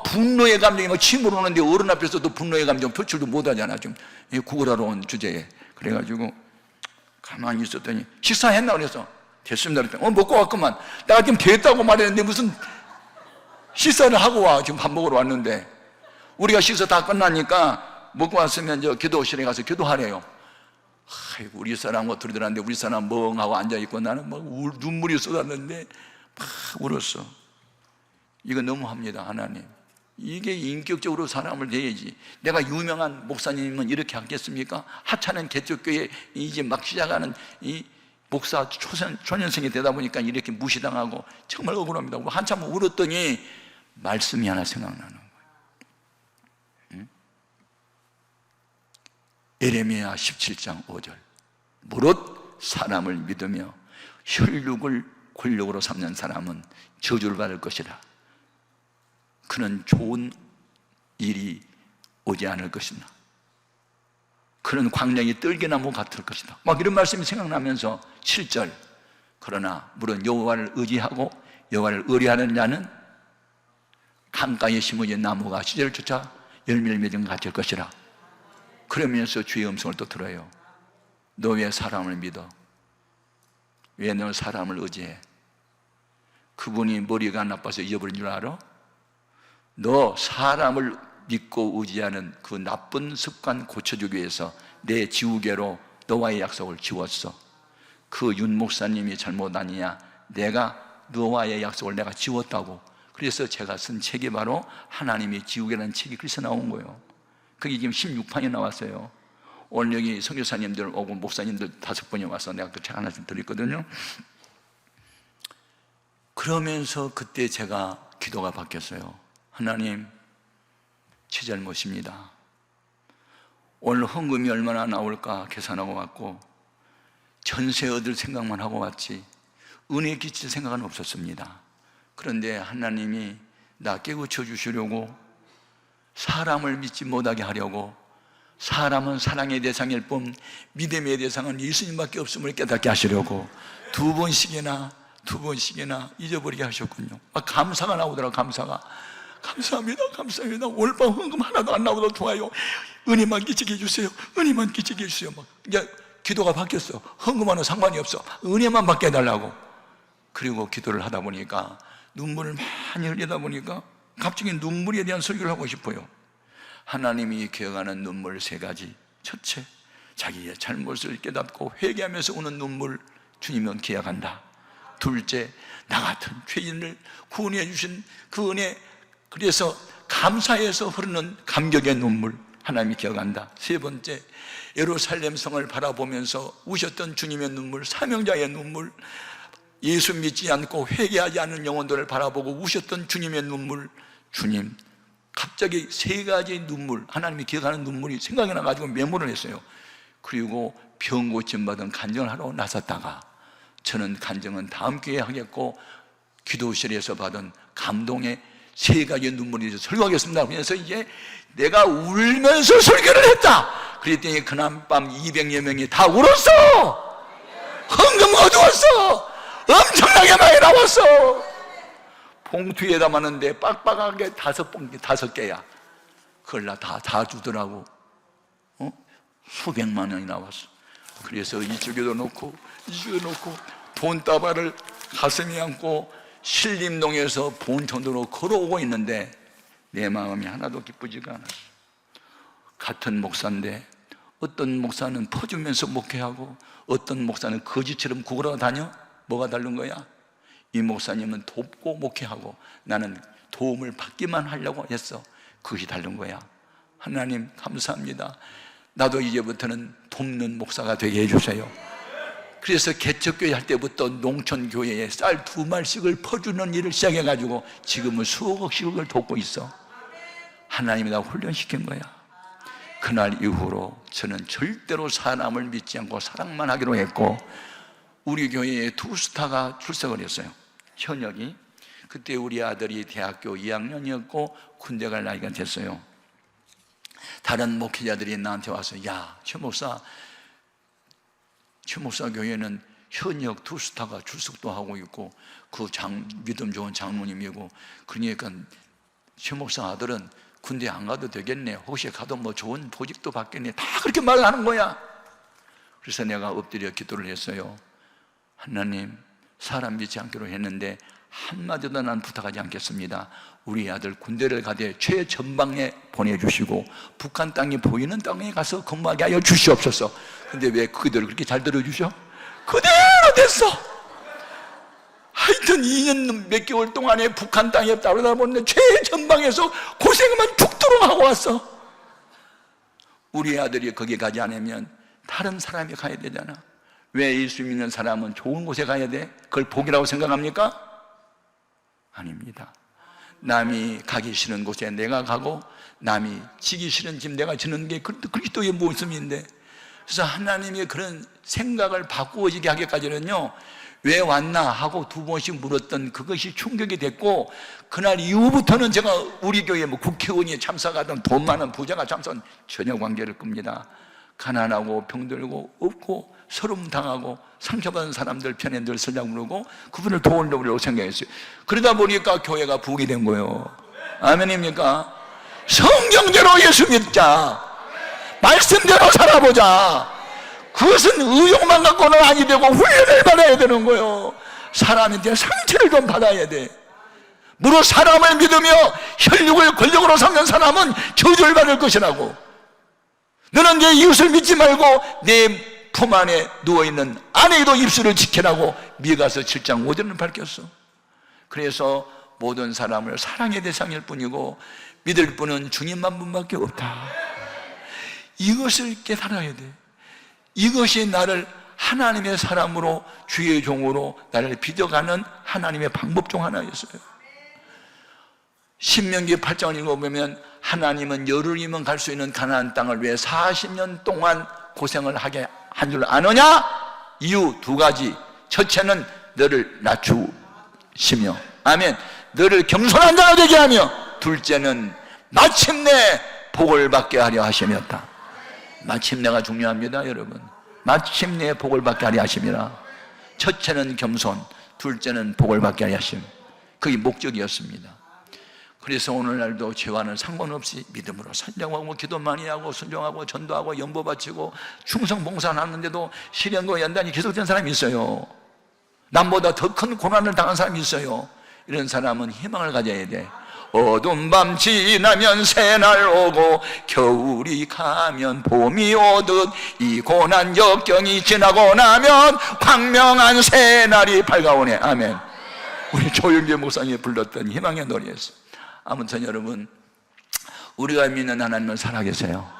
Speaker 1: 분노의 감정이 막 침을 오는데 어른 앞에서도 분노의 감정 표출도 못하잖아. 좀 구걸하러 온 주제에. 그래가지고 가만히 있었더니 식사했나 그래서 됐습니다. 그랬더니 먹고 왔구만. 내가 지금 됐다고 말했는데 무슨 식사를 하고 와. 지금 밥 먹으러 왔는데 우리가 식사 다 끝나니까 먹고 왔으면 저 기도실에 가서 기도하래요. 아이고 우리 사람 어떻게 들었는데 우리 사람 멍하고 앉아있고 나는 막 눈물이 쏟았는데 막 울었어. 이거 너무합니다. 하나님, 이게 인격적으로 사람을 대해야지. 내가 유명한 목사님은 이렇게 하겠습니까? 하찮은 개척교회 이제 막 시작하는 이 목사 초년생이 되다 보니까 이렇게 무시당하고 정말 억울합니다. 한참 울었더니 말씀이 하나 생각나는 거예요. 예레미야 17장 5절. 무릇 사람을 믿으며 혈육을 권력으로 삼는 사람은 저주를 받을 것이라. 그는 좋은 일이 오지 않을 것이나 그는 광량이 뜰개나무 같을 것이다. 막 이런 말씀이 생각나면서 7절. 그러나 물은 여호와를 의지하고 여호와를 의뢰하는 자는 강가에 심어진 나무가 시절을 쫓아 열매를 맺은 것 같을 것이라. 그러면서 주의 음성을 또 들어요. 너 왜 사람을 믿어? 왜 너 사람을 의지해? 그분이 머리가 나빠서 잊어버린 줄 알아? 너 사람을 믿고 의지하는 그 나쁜 습관 고쳐주기 위해서 내 지우개로 너와의 약속을 지웠어. 그 윤 목사님이 잘못 아니냐? 내가 너와의 약속을 내가 지웠다고. 그래서 제가 쓴 책이 바로 하나님의 지우개라는 책이 그래서 나온 거예요. 그게 지금 16판이 나왔어요. 오늘 여기 선교사님들 오고 목사님들 5분이 와서 내가 그 책 하나씩 드렸거든요. 그러면서 그때 제가 기도가 바뀌었어요. 하나님, 제 잘못입니다. 오늘 헌금이 얼마나 나올까 계산하고 왔고 전세 얻을 생각만 하고 왔지 은혜 끼칠 생각은 없었습니다. 그런데 하나님이 나 깨우쳐 주시려고, 사람을 믿지 못하게 하려고, 사람은 사랑의 대상일 뿐 믿음의 대상은 예수님밖에 없음을 깨닫게 하시려고 두 번씩이나 잊어버리게 하셨군요. 감사가 나오더라고요. 감사합니다. 오늘 밤 헌금 하나도 안 나오도 좋아요. 은혜만 끼치게 해주세요. 은혜만 끼치게 해주세요. 막 이제 기도가 바뀌었어. 헌금하는 상관이 없어. 은혜만 받게 해달라고. 그리고 기도를 하다 보니까 눈물을 많이 흘리다 보니까 갑자기 눈물에 대한 설교를 하고 싶어요. 하나님이 기억하는 눈물 3가지. 첫째, 자기의 잘못을 깨닫고 회개하면서 우는 눈물, 주님은 기억한다. 둘째, 나 같은 죄인을 구원해 주신 그 은혜, 그래서 감사해서 흐르는 감격의 눈물, 하나님이 기억한다. 세 번째, 예루살렘 성을 바라보면서 우셨던 주님의 눈물, 사명자의 눈물, 예수 믿지 않고 회개하지 않는 영혼들을 바라보고 우셨던 주님의 눈물. 주님, 갑자기 3가지 눈물, 하나님이 기억하는 눈물이 생각이 나가지고 메모를 했어요. 그리고 병 고침 받은 간증을 하러 나섰다가 저는 간증은 다음 기회에 하겠고 기도실에서 받은 감동의 3가지 눈물이 설교하겠습니다. 그래서 이제 내가 울면서 설교를 했다. 그랬더니 그날 밤 200여 명이 다 울었어. 헌금 어두웠어. 엄청나게 많이 나왔어. 봉투에 담았는데 빡빡하게 5개야. 그걸 다 주더라고. 수백만 원이 나왔어. 그래서 이쪽에도 놓고 돈다발을 가슴에 안고 신림동에서 본천도로 걸어오고 있는데 내 마음이 하나도 기쁘지가 않았어. 같은 목사인데 어떤 목사는 퍼주면서 목회하고 어떤 목사는 거지처럼 구걸어 다녀? 뭐가 다른 거야? 이 목사님은 돕고 목회하고 나는 도움을 받기만 하려고 했어. 그것이 다른 거야. 하나님 감사합니다. 나도 이제부터는 돕는 목사가 되게 해주세요. 그래서 개척교회 할 때부터 농촌교회에 쌀 2말씩을 퍼주는 일을 시작해가지고 지금은 수억씩을 돕고 있어. 하나님이 나 훈련시킨 거야. 그날 이후로 저는 절대로 사람을 믿지 않고 사랑만 하기로 했고, 우리 교회에 2스타가 출석을 했어요. 현역이. 그때 우리 아들이 대학교 2학년이었고 군대 갈 나이가 됐어요. 다른 목회자들이 나한테 와서, 야, 최 목사 최 목사 교회는 현역 투스타가 출석도 하고 있고 그 믿음 좋은 장로님이고, 그러니까 최 목사 아들은 군대 안 가도 되겠네, 혹시 가도 뭐 좋은 보직도 받겠네, 다 그렇게 말을 하는 거야. 그래서 내가 엎드려 기도를 했어요. 하나님, 사람 믿지 않기로 했는데 한마디도 난 부탁하지 않겠습니다. 우리 아들 군대를 가되 최전방에 보내주시고 북한 땅이 보이는 땅에 가서 근무하게 하여 주시옵소서. 근데 왜 그대로 그렇게 잘 들어주셔? 그대로 됐어. 하여튼 2년 몇 개월 동안에 북한 땅에 따르다 보는데 최전방에서 고생만 죽도록 하고 왔어. 우리 아들이 거기 가지 않으면 다른 사람이 가야 되잖아. 왜 예수 믿는 사람은 좋은 곳에 가야 돼? 그걸 복이라고 생각합니까? 아닙니다. 남이 가기 싫은 곳에 내가 가고 남이 지기 싫은 집 내가 지는 게 그리스도의 모습인데, 그래서 하나님의 그런 생각을 바꾸어지게 하기까지는요, 왜 왔나 하고 2번씩 물었던 그것이 충격이 됐고, 그날 이후부터는 제가 우리 교회 뭐 국회의원이 참석하던 돈 많은 부자가 참석한 전혀 관계를 끕니다. 가난하고 병들고 없고 서름당하고 상처받은 사람들 편에 늘 서려고 그러고 그분을 도우려고 생각했어요. 그러다 보니까 교회가 부흥이 된 거예요. 아멘입니까? 성경대로 예수 믿자, 말씀대로 살아보자. 그것은 의욕만 갖고는 아니 되고 훈련을 받아야 되는 거예요. 사람한테 상처를 좀 받아야 돼. 무릇 사람을 믿으며 혈육을 권력으로 삼는 사람은 저주를 받을 것이라고. 너는 내 이웃을 믿지 말고 내 품 안에 누워있는 아내에도 입술을 지키라고 미가서 7장 5절을 밝혔어. 그래서 모든 사람을 사랑의 대상일 뿐이고 믿을 분은 주님만 분밖에 없다. 이것을 깨달아야 돼. 이것이 나를 하나님의 사람으로, 주의 종으로 나를 빚어가는 하나님의 방법 중 하나였어요. 신명기 8장을 읽어보면 하나님은 열흘이면 갈 수 있는 가나안 땅을 왜 40년 동안 고생을 하게 한 줄 아느냐? 이유 2가지. 첫째는 너를 낮추시며, 아멘, 너를 겸손한 자가 되게 하며, 둘째는 마침내 복을 받게 하려 하심이었다. 마침내가 중요합니다, 여러분. 마침내 복을 받게 하려 하심이라. 첫째는 겸손, 둘째는 복을 받게 하려 하심. 그게 목적이었습니다. 그래서 오늘날도 죄와는 상관없이 믿음으로 선량하고 기도 많이 하고 순종하고 전도하고 연보 바치고 충성 봉사하는데도 시련과 연단이 계속된 사람이 있어요. 남보다 더 큰 고난을 당한 사람이 있어요. 이런 사람은 희망을 가져야 돼. 어두운 밤 지나면 새날 오고 겨울이 가면 봄이 오듯 이 고난 역경이 지나고 나면 광명한 새날이 밝아오네. 아멘. 우리 조윤재 목사님이 불렀던 희망의 노래였어요. 아무튼 여러분, 우리가 믿는 하나님은 살아계세요.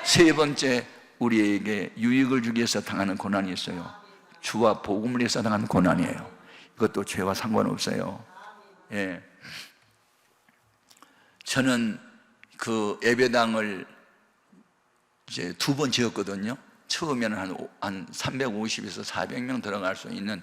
Speaker 1: 세 번째, 우리에게 유익을 주기 위해서 당하는 고난이 있어요. 주와 복음을 위해서 당하는 고난이에요. 이것도 죄와 상관없어요. 예. 저는 그 예배당을 이제 2번 지었거든요. 처음에는 한 350에서 400명 들어갈 수 있는,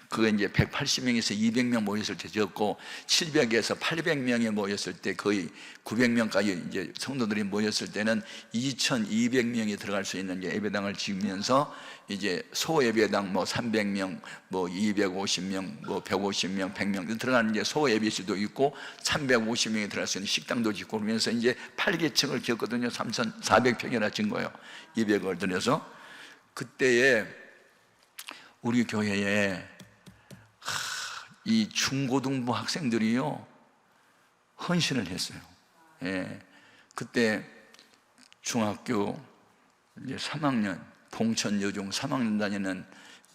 Speaker 1: 그거 이제 180명에서 200명 모였을 때 지었고, 700에서 800명이 모였을 때 거의 900명까지 이제 성도들이 모였을 때는 2200명이 들어갈 수 있는 예배당을 지으면서 이제 소예배당 뭐 300명, 뭐 250명, 뭐 150명, 100명 들어가는 이제 소예배실도 있고 350명이 들어갈 수 있는 식당도 짓고 그러면서 이제 8계층을 지었거든요. 3400평이나 진 거예요. 200을 들여서. 그때에 우리 교회에 이 중고등부 학생들이요 헌신을 했어요. 예. 그때 중학교 이제 3학년 봉천 여중 3학년 다니는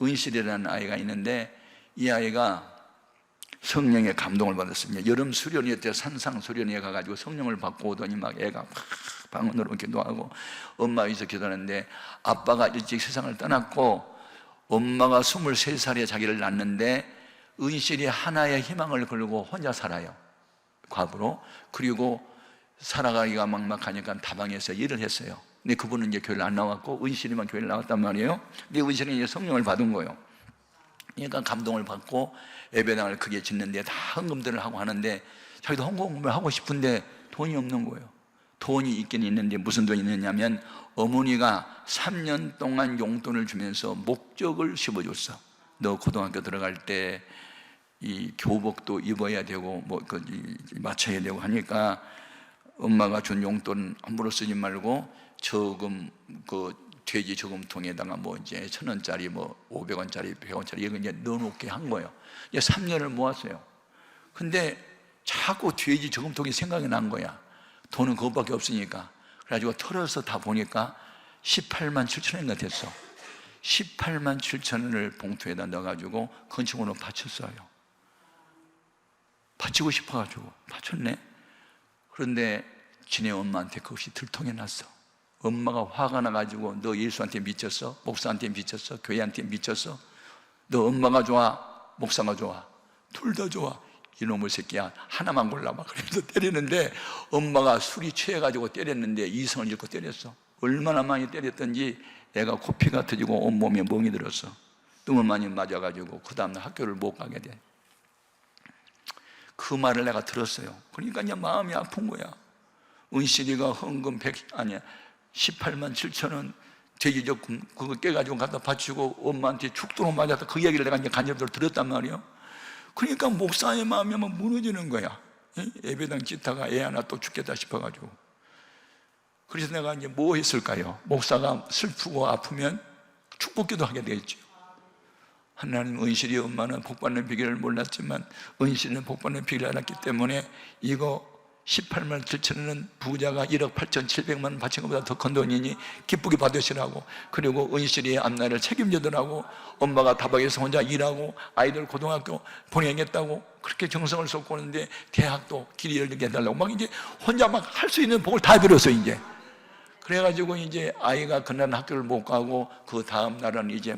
Speaker 1: 은실이라는 아이가 있는데, 이 아이가 성령의 감동을 받았습니다. 여름 수련회 때 산상 수련회에 가가지고 성령을 받고 오더니 막 애가 막 방언으로 기도하고 엄마 위해서 기도하는데, 아빠가 일찍 세상을 떠났고 엄마가 23살에 자기를 낳는데 은실이 하나의 희망을 걸고 혼자 살아요. 과부로. 그리고 살아가기가 막막하니까 다방에서 일을 했어요. 근데 그분은 이제 교회를 안 나왔고 은실이만 교회를 나왔단 말이에요. 근데 은실이 이제 성령을 받은 거예요. 그러니까 감동을 받고 예배당을 크게 짓는데 다 헌금들을 하고 하는데, 자기도 헌금을 하고 싶은데 돈이 없는 거예요. 돈이 있긴 있는데 무슨 돈이 있느냐면 어머니가 3년 동안 용돈을 주면서 목적을 씹어줬어. 너 고등학교 들어갈 때 이 교복도 입어야 되고 맞춰야 되고 하니까 엄마가 준 용돈 함부로 쓰지 말고 저금, 돼지 저금통에다가 이제 1,000원짜리 500원짜리 100원짜리 이거 이제 넣어놓게 한 거예요. 이제 3년을 모았어요. 근데 자꾸 돼지 저금통이 생각이 난 거야. 돈은 그것밖에 없으니까. 그래가지고 털어서 다 보니까 18만 7천 원인가 됐어. 18만 7천 원을 봉투에다 넣어가지고 건축으로 바쳤어요. 바치고 싶어가지고 바쳤네. 그런데 지네 엄마한테 그것이 들통이 났어. 엄마가 화가 나가지고 너 예수한테 미쳤어? 목사한테 미쳤어? 교회한테 미쳤어? 너 엄마가 좋아? 목사가 좋아? 둘 다 좋아. 이놈의 새끼야 하나만 골라봐. 그래서 때리는데 엄마가 술이 취해가지고 때렸는데 이성을 잃고 때렸어. 얼마나 많이 때렸던지 애가 코피가 터지고 온몸에 멍이 들었어. 너무 많이 맞아가지고 그 다음날 학교를 못 가게 돼. 그 말을 내가 들었어요. 그러니까 이제 마음이 아픈 거야. 은실이가 헌금 18만 7천 원 돼지적금 그거 깨가지고 갖다 바치고 엄마한테 죽도록 맞아서 그 얘기를 내가 이제 간접적으로 들었단 말이에요. 그러니까 목사의 마음이 막 무너지는 거야. 예배당 찢다가 애 하나 또 죽겠다 싶어가지고. 그래서 내가 이제 뭐 했을까요? 목사가 슬프고 아프면 축복기도 하게 되겠죠. 하나님, 은실이 엄마는 복받는 비결을 몰랐지만 은실이는 복받는 비결을 알았기 때문에 이거 18만 7천 원은 부자가 1억 8,700만 원 바친 것보다 더 큰 돈이니 기쁘게 받으시라고. 그리고 은실이의 앞날을 책임지더라고. 엄마가 다방에서 혼자 일하고 아이들 고등학교 보내겠다고 그렇게 정성을 쏟고 오는데 대학도 길이 열리게 해달라고 막 이제 혼자 막 할 수 있는 복을 다 빌었어 이제. 그래가지고 이제 아이가 그날 학교를 못 가고 그 다음 날은 이제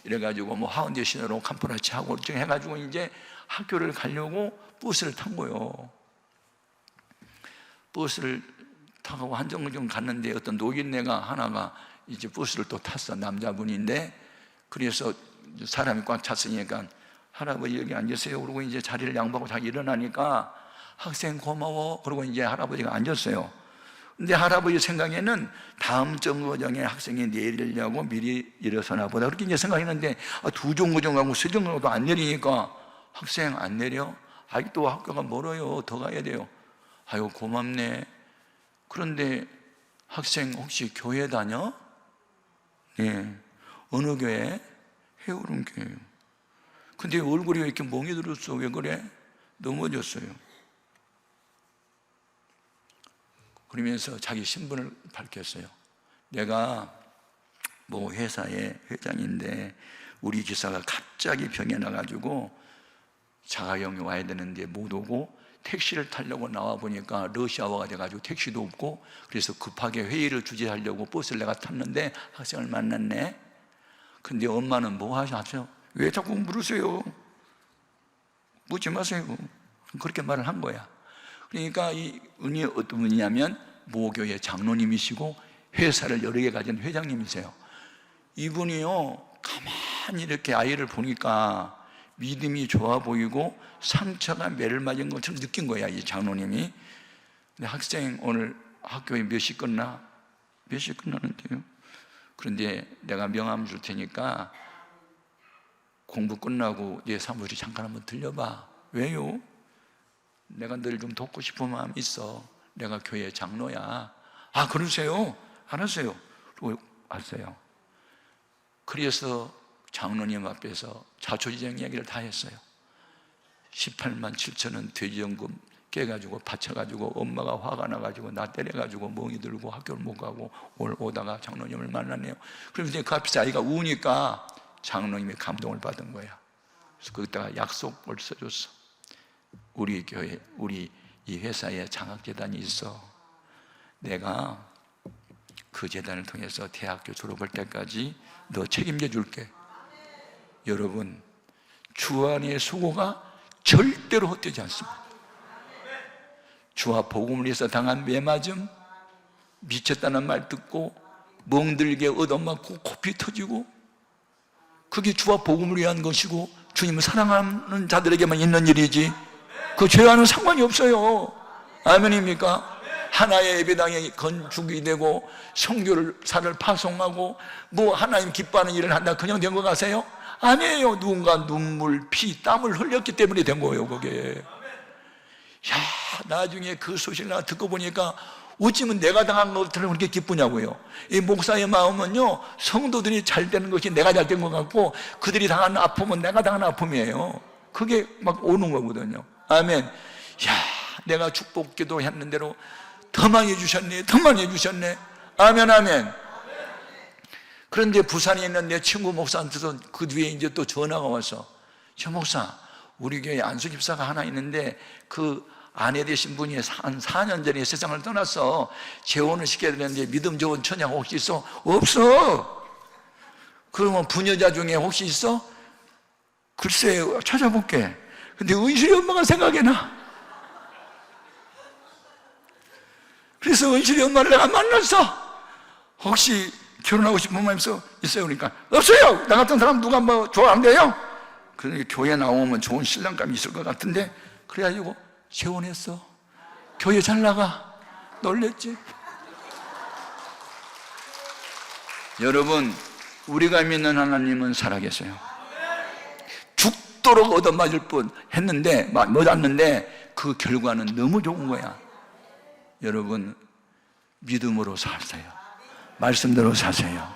Speaker 1: 이래가지고 하운데이션으로 캄프라치 하고 해가지고 이제 학교를 가려고 버스를 탄 거예요. 버스를 타고 한정거장 갔는데 어떤 노인네가 하나가 이제 버스를 또 탔어. 남자분인데 그래서 사람이 꽉 찼으니까 할아버지 여기 앉으세요. 그러고 이제 자리를 양보하고 자기 일어나니까 학생 고마워. 그러고 이제 할아버지가 앉았어요. 근데 할아버지 생각에는 다음 정거장에 학생이 내리려고 미리 일어서나 보다 그렇게 이제 생각했는데 두 정거장하고 세 정거장도 안 내리니까 학생 안 내려? 아직도 학교가 멀어요. 더 가야 돼요. 아유 고맙네. 그런데 학생 혹시 교회 다녀? 네. 어느 교회? 해오름 교회요. 근데 얼굴이 왜 이렇게 멍이 들었어? 왜 그래? 넘어졌어요. 그러면서 자기 신분을 밝혔어요. 내가 회사의 회장인데 우리 기사가 갑자기 병이 나가지고 자가용이 와야 되는데 못 오고 택시를 타려고 나와 보니까 러시아워가 돼가지고 택시도 없고 그래서 급하게 회의를 주재하려고 버스를 내가 탔는데 학생을 만났네. 근데 엄마는 뭐 하셔? 왜 자꾸 물으세요? 묻지 마세요. 그렇게 말을 한 거야. 그러니까 이 은이 어떤 분이냐면 모교의 장로님이시고 회사를 여러 개 가진 회장님이세요. 이분이요 가만히 이렇게 아이를 보니까 믿음이 좋아 보이고 상처가 매를 맞은 것처럼 느낀 거야 이 장로님이. 근데 학생 오늘 학교에 몇 시 끝나? 몇 시 끝나는데요? 그런데 내가 명함 줄 테니까 공부 끝나고 내 사무실에 잠깐 한번 들려봐. 왜요? 내가 너를 좀 돕고 싶은 마음이 있어. 내가 교회 장로야. 아 그러세요? 알았어요. 그리고 왔어요. 그래서 장로님 앞에서 자초지정 이야기를 다 했어요. 18만 7천 원 돼지연금 깨가지고 바쳐가지고 엄마가 화가 나가지고 나 때려가지고 멍이 들고 학교를 못 가고 오다가 장로님을 만났네요. 그러면서 그 앞에서 아이가 우니까 장로님이 감동을 받은 거야. 그래서 거기다가 약속을 써줬어. 우리 교회, 우리 이 회사에 장학재단이 있어. 내가 그 재단을 통해서 대학교 졸업할 때까지 너 책임져 줄게. 여러분, 주안의 수고가 절대로 헛되지 않습니다. 주와 복음을 위해서 당한 매맞음, 미쳤다는 말 듣고 멍들게 얻어맞고 코피 터지고, 그게 주와 복음을 위한 것이고 주님을 사랑하는 자들에게만 있는 일이지 그 죄와는 상관이 없어요. 아멘입니까? 하나의 예배당에 건축이 되고 선교사를 파송하고 뭐 하나님 기뻐하는 일을 한다 그냥 된 거 가세요? 아니에요. 누군가 눈물, 피, 땀을 흘렸기 때문에 된 거예요. 그게. 야, 나중에 그 소식을 내가 듣고 보니까 어찌면 내가 당한 것처럼 그렇게 기쁘냐고요. 이 목사의 마음은요, 성도들이 잘 되는 것이 내가 잘 된 것 같고 그들이 당하는 아픔은 내가 당하는 아픔이에요. 그게 막 오는 거거든요. 아멘. 야, 내가 축복기도 했는 대로 더 많이 해주셨네, 더 많이 해주셨네. 아멘, 아멘. 그런데 부산에 있는 내 친구 목사한테서 그 뒤에 이제 또 전화가 와서, 저 목사, 우리 교회 안수 집사가 하나 있는데 그 아내 되신 분이 한 4년 전에 세상을 떠났어. 재혼을 시켜야 되는데 믿음 좋은 처녀가 혹시 있어? 없어. 그러면 부녀자 중에 혹시 있어? 글쎄, 찾아볼게. 근데 은실이 엄마가 생각이 나. 그래서 은실이 엄마를 내가 만났어. 혹시 결혼하고 싶은 마음이 있어요? 그러니까 없어요. 나 같은 사람 누가 뭐 좋아한대요? 그러니까 교회 나오면 좋은 신랑감이 있을 것 같은데, 그래가지고 재혼했어. 교회 잘 나가. 놀랬지? 여러분, 우리가 믿는 하나님은 살아계세요. 죽도록 얻어맞을 뻔 했는데 맞았는데 그 결과는 너무 좋은 거야. 여러분, 믿음으로 사세요. 말씀대로 사세요.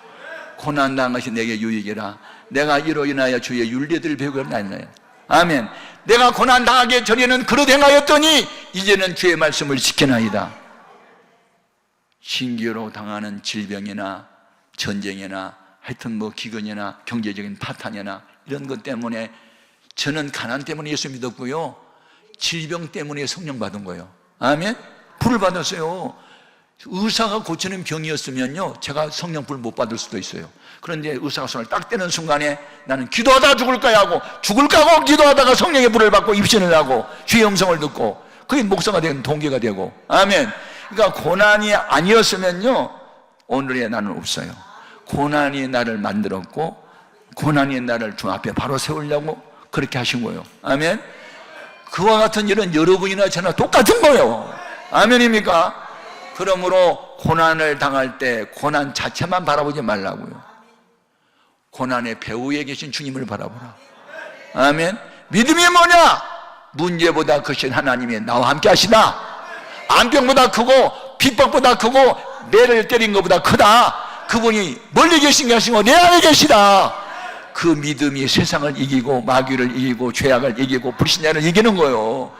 Speaker 1: 고난당한 것이 내게 유익이라. 내가 이로 인하여 주의 윤례들을 배우고 다니나요. 아멘. 내가 고난당하기 전에는 그릇 행하였더니 이제는 주의 말씀을 지켜나이다. 신기로 당하는 질병이나 전쟁이나 하여튼 뭐 기근이나 경제적인 파탄이나 이런 것 때문에, 저는 가난 때문에 예수 믿었고요, 질병 때문에 성령 받은 거예요. 아멘. 불을 받았어요. 의사가 고치는 병이었으면요, 제가 성령 불 못 받을 수도 있어요. 그런데 의사가 손을 딱 떼는 순간에 나는 기도하다 죽을 거야 하고, 죽을까 하고 기도하다가 성령의 불을 받고 입신을 하고 주의 음성을 듣고, 그게 목사가 된 동기가 되고. 아멘. 그러니까 고난이 아니었으면요, 오늘의 나는 없어요. 고난이 나를 만들었고 고난이 나를 주 앞에 바로 세우려고 그렇게 하신 거예요. 아멘. 그와 같은 일은 여러분이나 저나 똑같은 거예요. 아멘입니까? 그러므로 고난을 당할 때 고난 자체만 바라보지 말라고요. 고난의 배후에 계신 주님을 바라보라. 아멘. 믿음이 뭐냐? 문제보다 크신 하나님이 나와 함께 하시다. 암병보다 크고 핍박보다 크고 매를 때린 것보다 크다. 그분이 멀리 계신 게 아니고 내 안에 계시다. 그 믿음이 세상을 이기고 마귀를 이기고 죄악을 이기고 불신자를 이기는 거예요.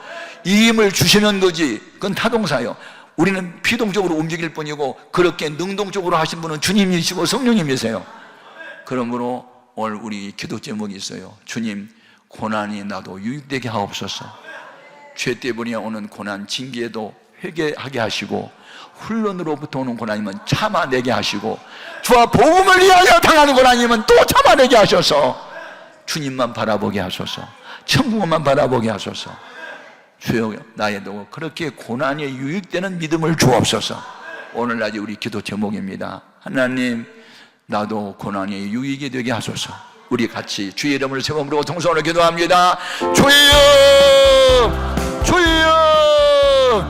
Speaker 1: 이 힘을 주시는 거지. 그건 타동사예요. 우리는 피동적으로 움직일 뿐이고, 그렇게 능동적으로 하신 분은 주님이시고 성령님이세요. 그러므로 오늘 우리 기도 제목이 있어요. 주님, 고난이 나도 유익되게 하옵소서. 죄 때문에 오는 고난 징계도 회개하게 하시고, 훈련으로부터 오는 고난이면 참아내게 하시고, 주와 복음을 위하여 당하는 고난이면 또 참아내게 하셔서 주님만 바라보게 하소서. 천국만 바라보게 하소서. 주여, 나에도 그렇게 고난에 유익되는 믿음을 주옵소서. 오늘날 우리 기도 제목입니다. 하나님, 나도 고난에 유익이 되게 하소서. 우리 같이 주의 이름을 세 번 부르고 통성으로 기도합니다. 주여, 주여,